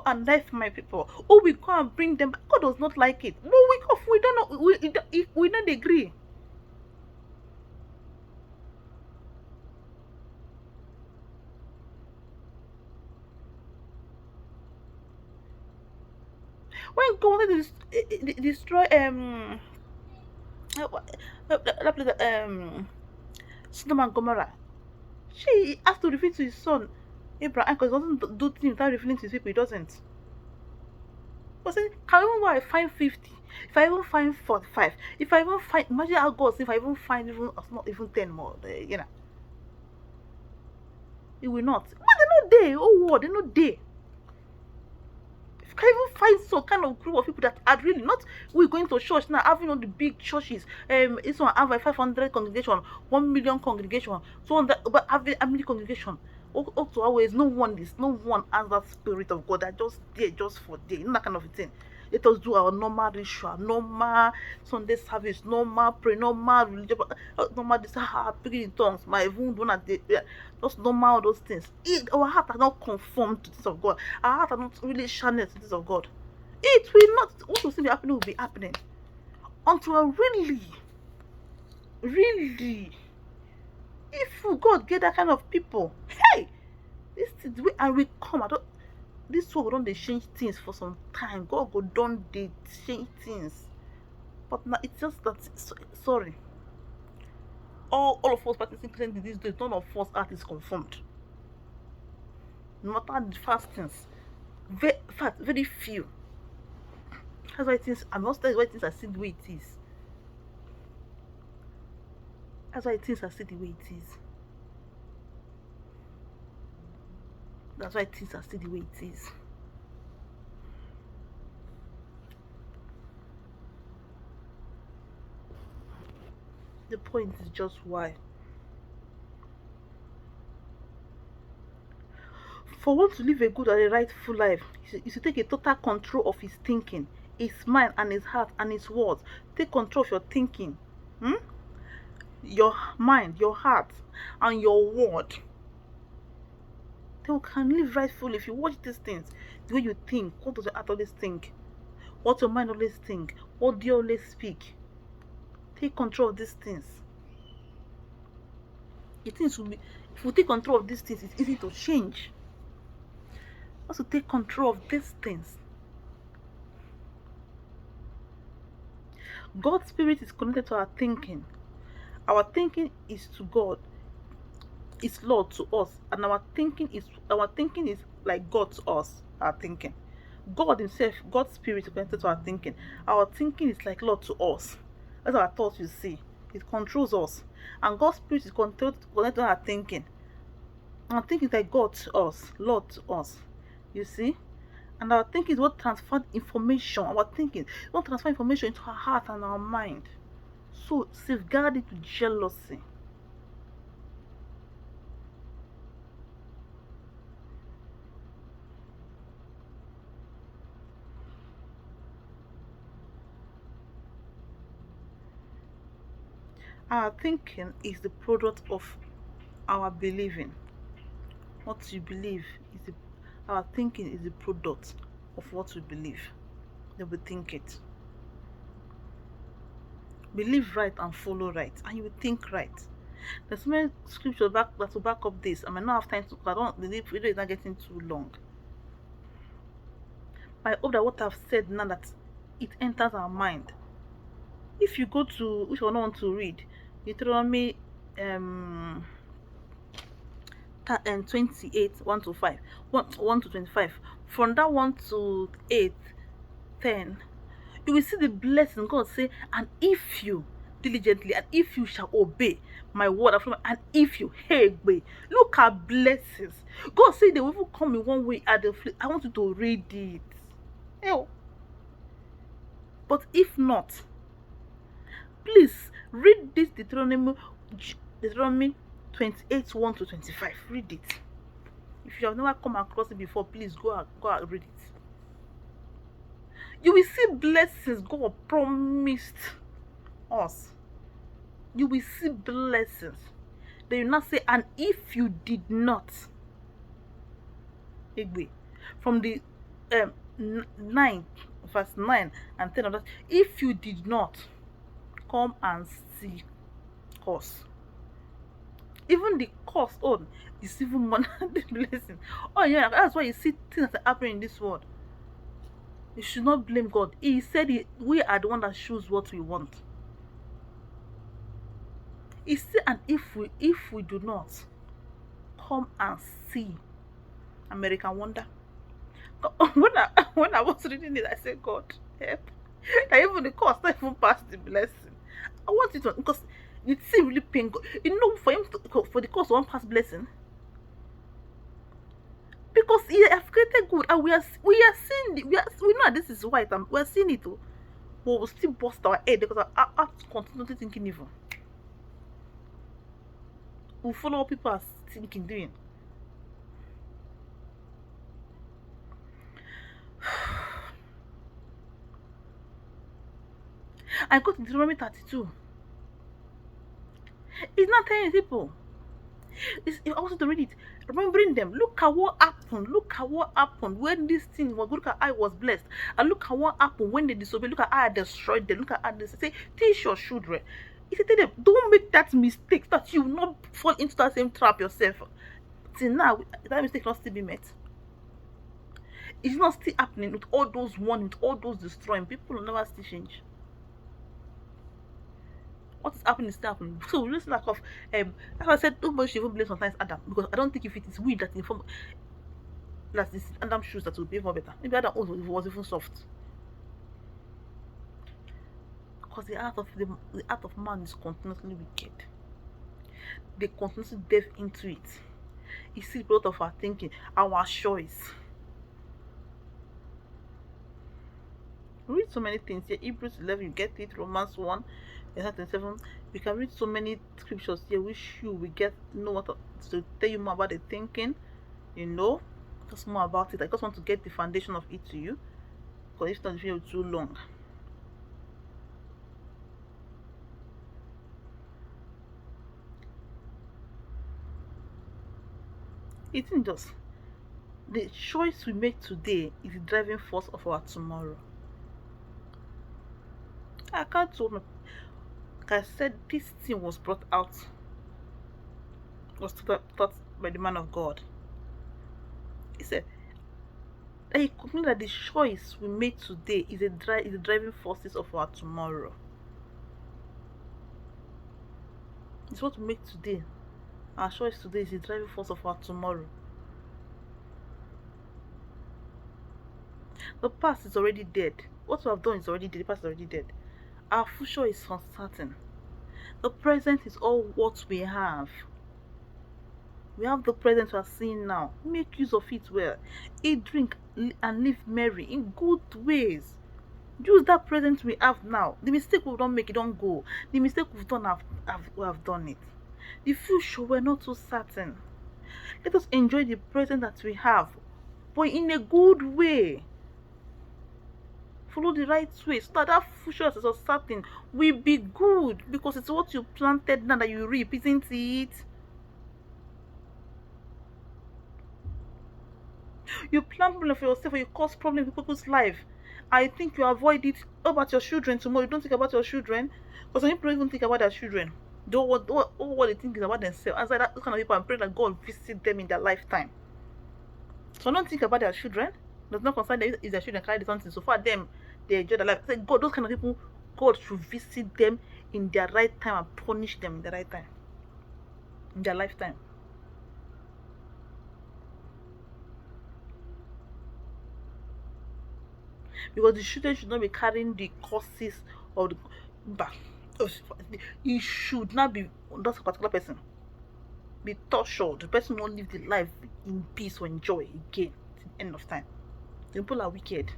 and die for my people. Oh, we go and bring them back. God does not like it. No, we don't know. We don't agree. When God wanted to destroy Sodom and Gomorrah, he has to reveal to his son Abraham, because he doesn't do things without revealing to his people. He doesn't. But say, can even I find 50? If I even find 45, if I even find, imagine how God say, if I even find even not even 10 more, you know, he will not. But they're not there. Oh, what? They're not there. If I even find some kind of group of people that are really not, we're going to church now, having all the big churches. This one have a 500 congregation, 1 million congregation, 200, but having how many congregation? Up to always, no one has that spirit of God that just there, just for there, you know, that kind of thing. Let us do our normal ritual, normal Sunday service, normal pray, normal religion, normal this, speaking in tongues, my even one at the just normal those things. Our heart are not conformed to things of God. Our heart are not really channeled to things of God. It will not. What will still be happening will be happening until really. If God get that kind of people, hey, this is the way and we come. This world don't they change things for some time. God go done they change things, but now it's just that. Sorry, all of us participating in these days, none of us heart is conformed. No matter the fastings, very few. That's why things. I'm not saying why things are still the way it is. That's why things are still the way it is. That's why things are still the way it is. The point is just why For one to live a good and a rightful life, is to take a total control of his thinking, his mind and his heart and his words. Take control of your thinking, your mind, your heart, and your word. Then you can live rightfully. If you watch these things, the way you think, what does your heart always think? What your mind always think? What do you always speak? Take control of these things. If you take control of these things, it's easy to change. Also take control of these things. God's spirit is connected to our thinking. Our thinking is to God, is Lord to us, and our thinking is like God to us. Our thinking, God Himself, God's spirit is connected to our thinking. Our thinking is like Lord to us. That's our thoughts. You see, it controls us, and God's spirit is connected to our thinking. Our thinking is like God to us, Lord to us. You see, and our thinking is what transfers information. Our thinking is what transfers information into our heart and our mind. So safeguard it with jealousy. Our thinking is the product of our believing. What you believe is our thinking is the product of what we believe. Then we think it. Believe right and follow right, and you will think right. There's so many scriptures that will back up this. I might not have time to. The video is not getting too long. But I hope that what I've said now that it enters our mind. If you go to, which one I want to read, Deuteronomy 28 1 to 5, 1 to 25. From that 1 to 8, 10, you will see the blessing. God say, and if you diligently, and if you shall obey my word, and if you obey, look at blessings. God say they will even come in one way at the place. I want you to read it. Ew. But if not, please read this Deuteronomy 28 1 to 25. Read it. If you have never come across it before, please go and read it. You will see blessings God promised us. You will see blessings. They will not say, and if you did not, from the 9 verse 9 and 10 of that, if you did not come and see us, even the cost on is even more than the blessing. Oh yeah, that's why you see things that happen in this world. You should not blame God. He said we are the one that choose what we want. He said, and if we do not come and see American Wonder. When I was reading it, I said, God help. That even the cost not even past the blessing. I want it to, because it seems really pain God. You know, for the cost of one past blessing. Because He has created good, and we are seeing it. We know that this is white, and we are seeing it. But we'll still bust our head because our hearts continually thinking evil. We'll follow what people are thinking, doing. I got to Deuteronomy 32. It's not telling people. I want to read it. Remembering them. Look at what happened. Look at what happened when this thing was. Look at how I was blessed. And look at what happened when they disobeyed. Look at how I destroyed them. Look at how they say, teach your children. He said to them, don't make that mistake, so that you will not fall into that same trap yourself. Till now, that mistake not still be met. It's not still happening with all those warning, with all those destroying. People will never still change. What is happening is still happening. So we just lack of as I said, nobody should even blame sometimes Adam, because I don't think if it is we that inform that this Adam's shoes that will behave more better. Maybe Adam was even soft. Because the heart of man is continuously wicked. They continuously delve into it. It's still part of our thinking, our choice. Read so many things here. Hebrews 11, you get it. Romans 1, 27. We can read so many scriptures here which you will know what to tell you more about the thinking. You know, Just more about it. I just want to get the foundation of it to you, because if not, the video will be too long. It isn't just the choice we make today is the driving force of our tomorrow. I can't tell my, like I said, this thing was brought out, was taught by the man of God. He said that he concluded that the choice we make today is the driving forces of our tomorrow. It's what we make today. Our choice today is the driving force of our tomorrow. The past is already dead. What we have done is already dead. The past is already dead. Our future is uncertain. The present is all what we have. We have the present we are seeing now. Make use of it well. Eat, drink, and live merry in good ways. Use that present we have now. The mistake we don't make, it don't go. The mistake we've done, we have done it. The future, we're not so certain. Let us enjoy the present that we have, but in a good way. Follow the right way so that future that is uncertain will be good, because it's what you planted now that you reap, isn't it? You plan problem for yourself, or you cause problem in people's life. I think you avoid it. How about your children tomorrow? You don't think about your children, because some people don't even think about their children. Though what they think is about themselves. As that kind of people, I'm praying that God visit them in their lifetime. So don't think about their children. Does not concern them if their children carry something. So far, them they enjoy their life. Say God, those kind of people, God should visit them in their right time and punish them in the right time, in their lifetime. Because the children should not be carrying the curses of the back. It should not be that particular person be tortured. The person won't live the life in peace or enjoy again at the end of time. The people are wicked.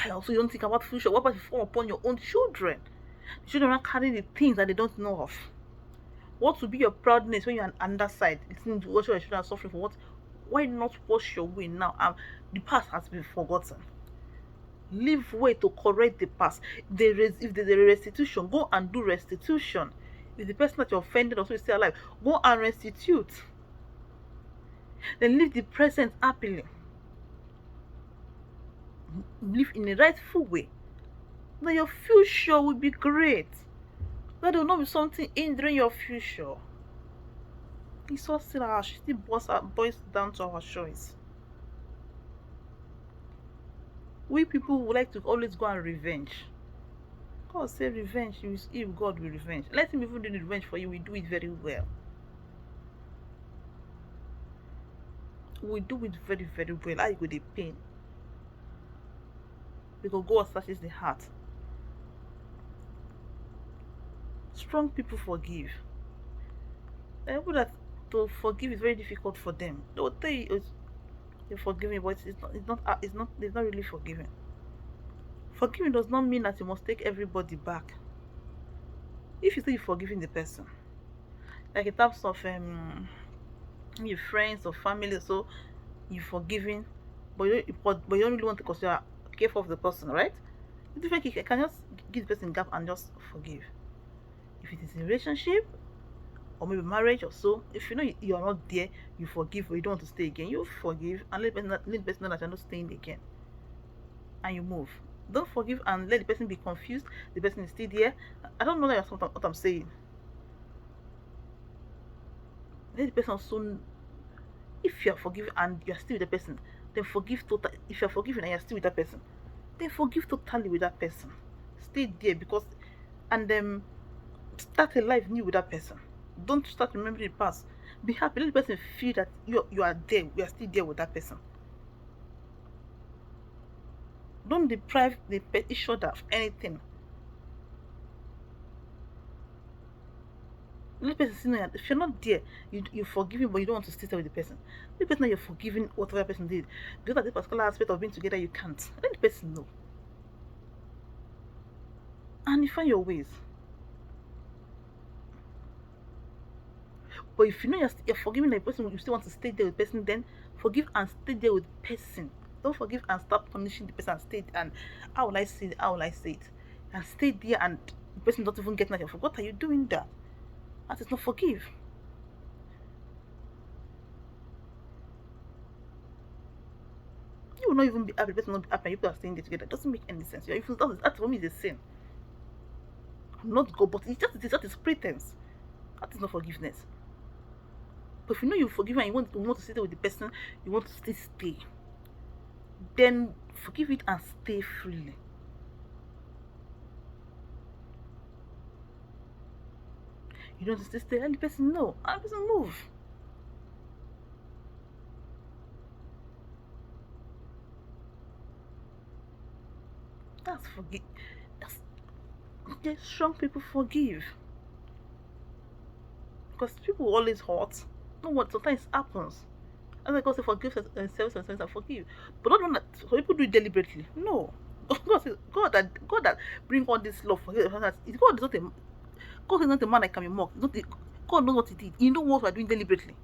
I also don't think about future. What about if you fall upon your own children? The children are carrying the things that they don't know of. What will be your proudness when you're on the underside? Listening to what your children are suffering for. What? Why not wash your way now? The past has been forgotten. Leave way to correct the past. If there's a restitution, go and do restitution. If the person that you offended also is still alive, go and restitute. Then live the present happily. Live in a rightful way. Then your future will be great. That will not be something hindering your future. It's all still boils down to our choice. We people would like to always go and revenge. God say revenge, if God will revenge. Let him even do the revenge for you, we do it very well. We do it very, very well. I go the pain. Because God searches the heart. Strong people forgive. The people that to forgive is very difficult for them. They will tell you they forgive me, but it's not really forgiving. Forgiving does not mean that you must take everybody back. If you say you're forgiving the person, like in terms of your friends or family, so you're forgiving, but you don't really want to, because you are careful of the person, right? It's different. You can just give the person gap and just forgive. If it is a relationship or maybe marriage or so, if you know you are not there, you forgive, or you don't want to stay again, you forgive and let the person know that you're not staying again, and you move. Don't forgive and let the person be confused. The person is still there. I don't know that's what I'm saying. Let the person also, if you are forgiven and you are still with the person, then forgive totally. If you are forgiven and you are still with that person, then forgive totally with that person. Stay there, because and then start a life new with that person. Don't start remembering the past. Be happy. Let the person feel that you are there. You are still there with that person. Don't deprive each other of anything. Let the person know if you're not there, you forgive him, but you don't want to stay there with the person. Let the person know you're forgiving whatever the person did. Because at this particular aspect of being together, you can't. Let the person know. And you find your ways. But if you know you're forgiving the person, you still want to stay there with the person, then forgive and stay there with the person. Don't forgive and stop punishing the person and stay and how will I say it? How will I say it? And stay there and the person not even getting at you. What are you doing that? That is not forgive. You will not even be happy, the person will not be happy, and you people are staying there together. It doesn't make any sense. That for me is a sin. I'm not God, but that is pretense. That is not forgiveness. But if you know you forgive and you want to stay there with the person, you want to stay, then forgive it and stay freely. You don't want to stay, let the person know, and the person move. That's forgive. Strong people forgive. Because people always hurt. You know what? Sometimes it happens. And God say forgive themselves and forgive. But not that so people do it deliberately. No. God that bring all this love for God is not a man that can be mocked. God knows what he did. He knows what we're doing deliberately.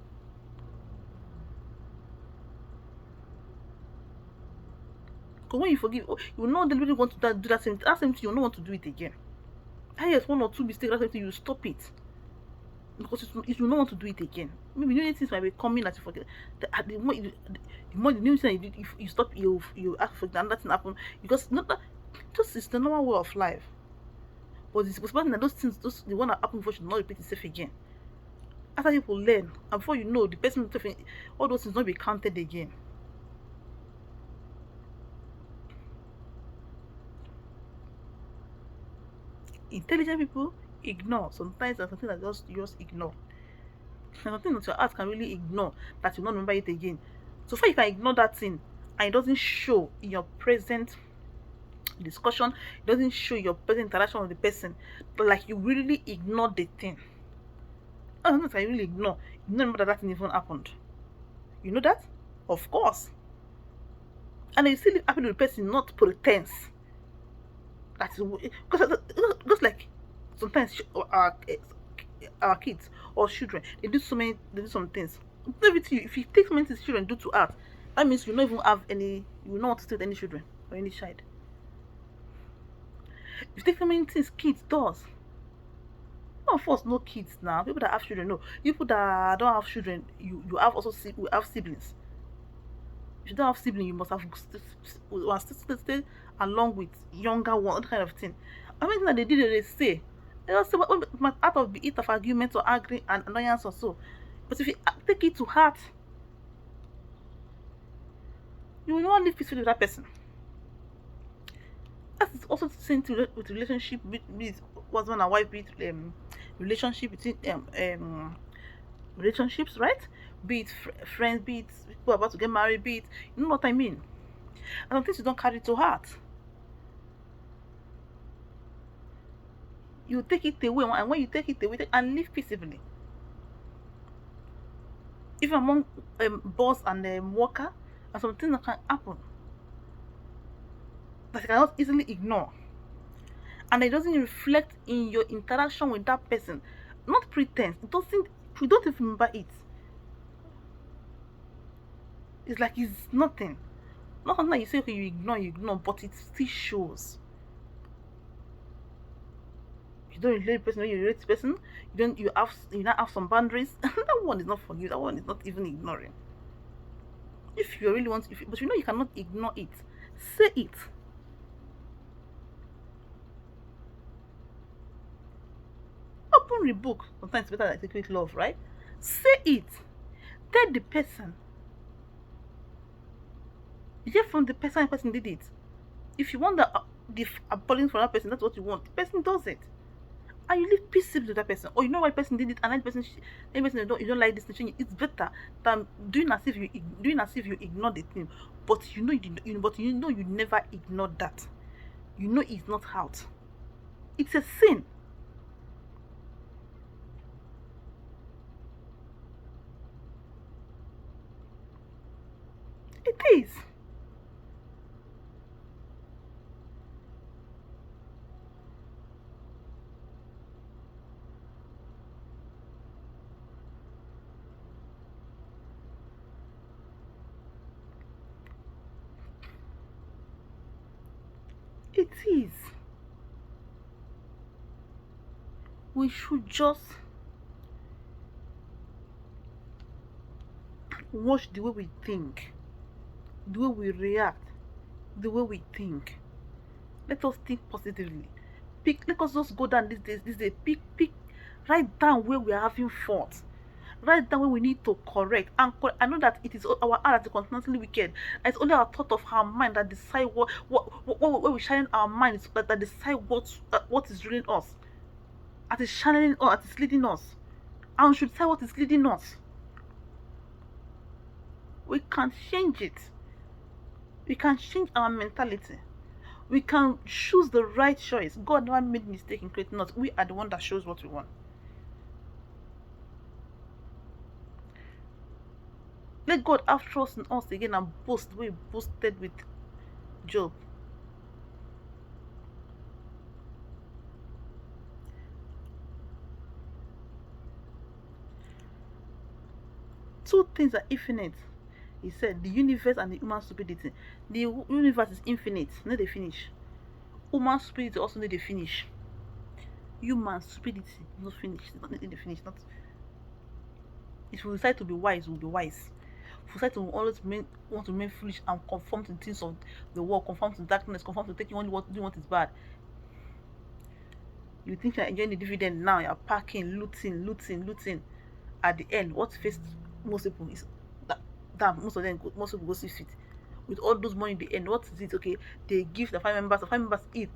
Because when you forgive, you will not deliberately want to do that same thing, you will not want to do it again. And yes, one or two mistakes, that same thing, you stop it. Because you don't want to do it again. Maybe new things might be coming that you forget. The more the new thing if you stop, you ask for that, nothing happen. Because not that, just it's the normal way of life. But it's possible that those things, the one that happened before should not repeat itself again. After people learn, and before you know, the person all those things not be counted again. Intelligent people ignore. Sometimes there's something that just ignore. There's something that your heart can really ignore that you not remember it again. So far, you can ignore that thing and it doesn't show in your present discussion, it doesn't show your present interaction with the person, but like you really ignore the thing. Oh, not I really ignore. You don't remember that thing even happened. You know that? Of course. And you still happy with the person, not pretense. That's because like sometimes our kids or children, they do some things. If you take so many things children do to art, that means you don't even have any, you will not want to stay with any children or any child. If you take so many things kids does, no, of course no kids now. People that have children, no. People that don't have children, you have also we have siblings. If you don't have siblings, you must have stay along with younger one, that kind of thing. I mean that they did they say. They just say out of the heat of argument or angry and annoyance or so. But if you take it to heart, you will not live peacefully with that person. That is also the same thing with relationship with husband and wife, with relationship between relationships, right? Be it friends, be it people about to get married, be it, you know what I mean. And some things you don't carry to heart. You take it away, and when you take it away, and live peaceably. Even among boss and worker, and some things that can happen that you cannot easily ignore, and it doesn't reflect in your interaction with that person. Not pretense. It doesn't. You don't even remember it. It's like it's nothing. Not something that you say okay, you ignore, but it still shows. You don't relate the person, when you relate the person, you now have some boundaries. That one is not forgive. That one is not even ignoring. If you really want, but you know you cannot ignore it. Say it. Open the book. Sometimes it's better than secret love, right? Say it. Tell the person. Hear from the person did it. If you want the apology for that person, that's what you want. The person does it. And you live peaceably with that person. Or you know why the person did it, and that person you don't like this thing. It's better than doing as if you ignore the thing. But you know you never ignored that. You know it's not out. It's a sin. It is. It is. We should just watch the way we think, the way we react, the way we think. Let us think positively. Let us just go down these days. Pick, write down where we are having fault. Write down where we need to correct. And I know that it is our heart that is continuously wicked. It's only our thought of our mind that decide where we shine our minds that decide what is ruling us. That is shining us, that is leading us. And we should say what is leading us. We can change it. We can change our mentality. We can choose the right choice. God never made mistake in creating us. We are the one that shows what we want. Let God have trust in us again and boast the way He boasted with Job. Two things are infinite. He said the universe and the human stupidity. The universe is infinite, not a finish. Human stupidity also need a finish. Human stupidity not finish. It's not need a finish. Not. If we decide to be wise, we'll be wise. If we decide to always want to remain foolish and conform to things of the world, conform to darkness, conform to taking only doing what is bad. You think you're enjoying the dividend now, you're packing, looting. At the end, what faced most people is that most people go see fit. With all those money in the end, what is it? Okay, they give the family members eat.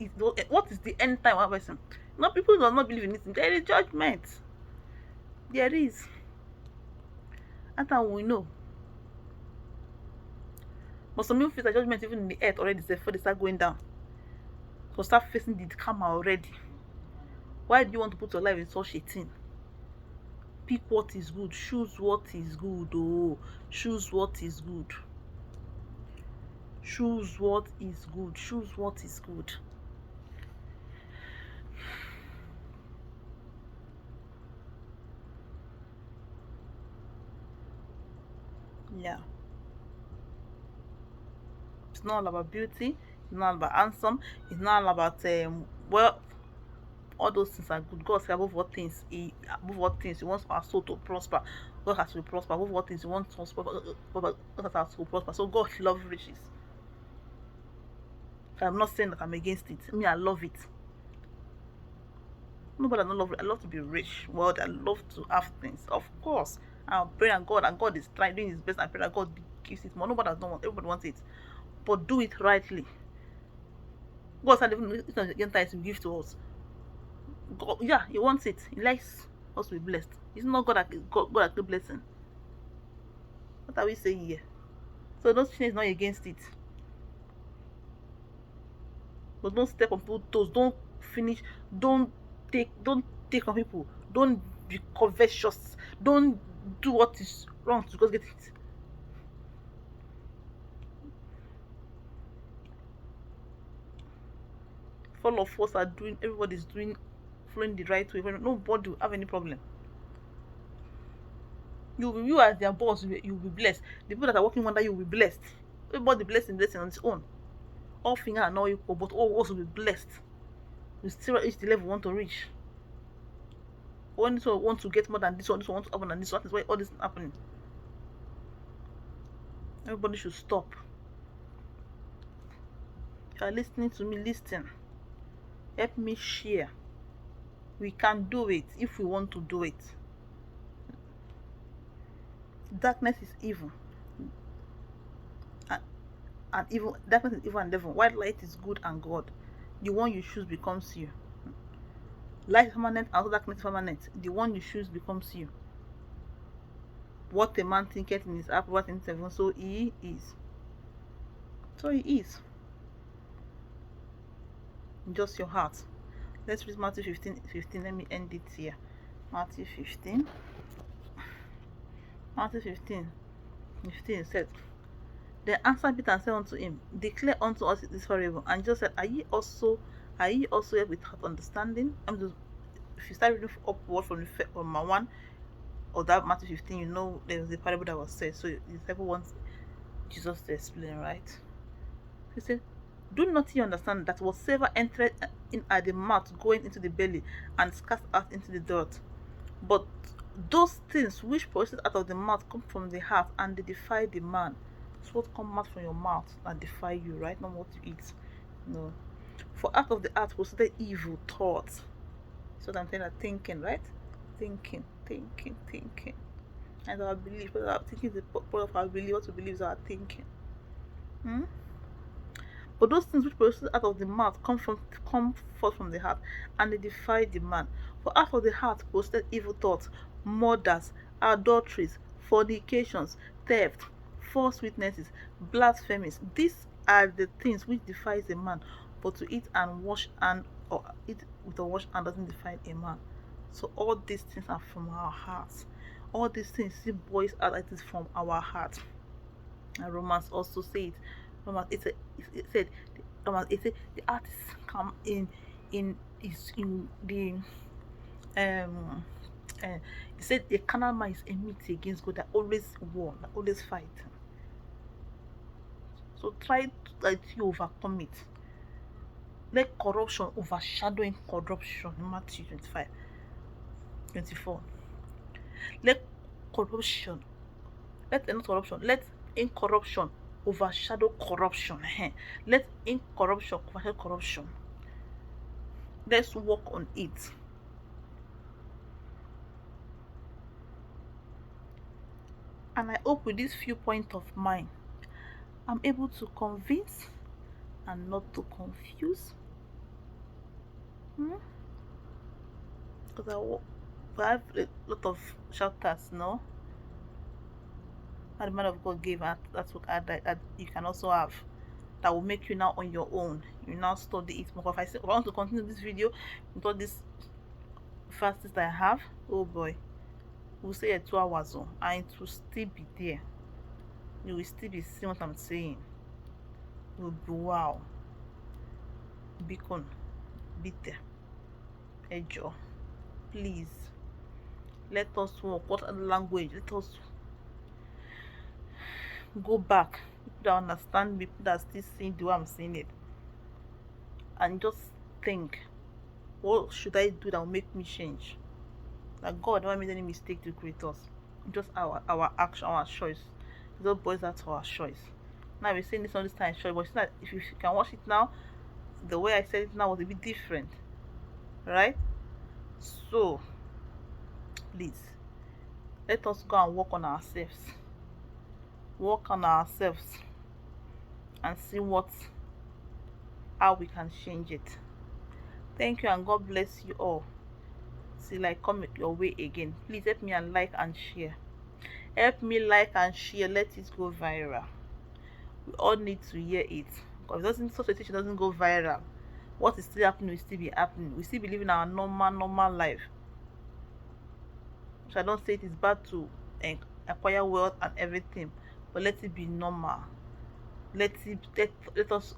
What is the end time of person? No, people do not believe in it. There is judgment. There is. That's how we know. But some people face a judgment even in the earth already before they start going down. So start facing the karma already. Why do you want to put your life in such a thing? Pick what is good. Choose what is good. Oh, choose what is good. Choose what is good. Choose what is good. Yeah. It's not all about beauty. It's not all about handsome. It's not all about well. All those things are good. God said above all things, He wants our soul to prosper. God has to prosper. Above all things, He wants us to prosper. God has our soul to prosper. So God loves riches. I'm not saying that I'm against it. Me, I love it. Nobody does not love it. I love to be rich. Well, I love to have things. Of course. I'm praying and God is trying doing His best. I pray that God gives it more. Nobody does not want. Everybody wants it, but do it rightly. God said even the Gentiles will give to us. God, yeah, He wants it. He likes us to be blessed. It's not God that the blessing. What are we saying here? So those things not against it. But don't step on people's toes. Don't finish. Don't take on people. Don't be covetous. Don't do what is wrong to just get it. All of us are doing. Everybody's doing, following the right way. Nobody will have any problem. You as their boss, you'll be blessed. The people that are working under you will be blessed. Everybody blessing on its own. All fingers are not equal, but all of us will be blessed. We still reach the level we want to reach. One this one want to get more than this one wants to happen than this one. That is why all this is happening. Everybody should stop. If you are listening to me, listen. Help me share. We can do it if we want to do it. Darkness is evil. And evil, darkness is evil and devil. White light is good and God. The one you choose becomes you. Light is permanent, and darkness is permanent. The one you choose becomes you. What a man thinketh in his heart, what in 7, so he is. So he is. Just your heart. Let's read Matthew 15. Let me end it here. Matthew 15 said, Then answered Peter and said unto him, Declare unto us this parable. And Jesus said, Are ye also here without understanding? If you start reading upward from 1 or that Matthew 15, you know there was a parable that was said. So the disciple wants Jesus to explain, right? He said, Do not ye understand that whatsoever entered in at the mouth going into the belly and is cast out into the dirt? But those things which proceed out of the mouth come from the heart, and they defile the man. It's what comes out from your mouth that defile you, right? Not what you eat. No. For out of the heart proceeded evil thoughts. So I'm saying that thinking, right? Thinking. And our belief, but our thinking is a part of our belief. What we believe is our thinking. But those things which proceed out of the mouth come forth from the heart, and they defile the man. For out of the heart proceed evil thoughts, murders, adulteries, fornications, theft, false witnesses, blasphemies. These are the things which defiles a man. But to eat and wash and or eat with a wash hand doesn't defile a man. So all these things are from our hearts. All these things see boys out, it is from our heart. And Romans also say it. Romans it said the artist come in the he said the carnal man is enmity against God, that always war, that always fight. So try to overcome it. Let corruption overshadowing corruption. Matthew 25:24. Let incorruption overshadow corruption. Let incorruption overshadow corruption. Let's work on it. And I hope with this few points of mine, I'm able to convince and not to confuse. Because I have a lot of shoutouts, no? And the man of God gave that you can also have, that will make you now on your own. You now study it more. If I want to continue this video with all this fastest I have, oh boy, we'll say 2 hours on, and it will still be there. You will still be seeing what I'm saying. It will be wow. Beacon, bitter, Ejo. Please, let us work. What other language? Let us go back. People that understand me, people that still seeing the way I'm saying it, and just think, what should I do that will make me change? That God never made any mistake to create us. Just our action, our choice. It all boils down to our choice. Now we're saying this all this time choice, but it's not. If you can watch it now, the way I said it now was a bit different, right? So please, let us go and work on ourselves. Work on ourselves and see how we can change it. Thank you, and God bless you all. See, like, come your way again. Please help me and like and share. Help me like and share. Let it go viral. We all need to hear it. Because if such a teaching doesn't go viral, what is still happening will still be happening. We still be living our normal life. So I don't say it is bad to acquire wealth and everything, but let it be normal. Let us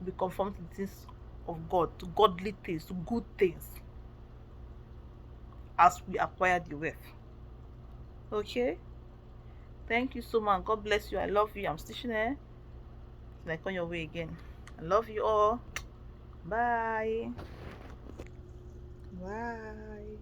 be conformed to the things of God, to godly things, to good things, as we acquire the wealth. Okay? Thank you so much. God bless you. I love you. I'm stationary. Like on your way again. I love you all. Bye. Bye.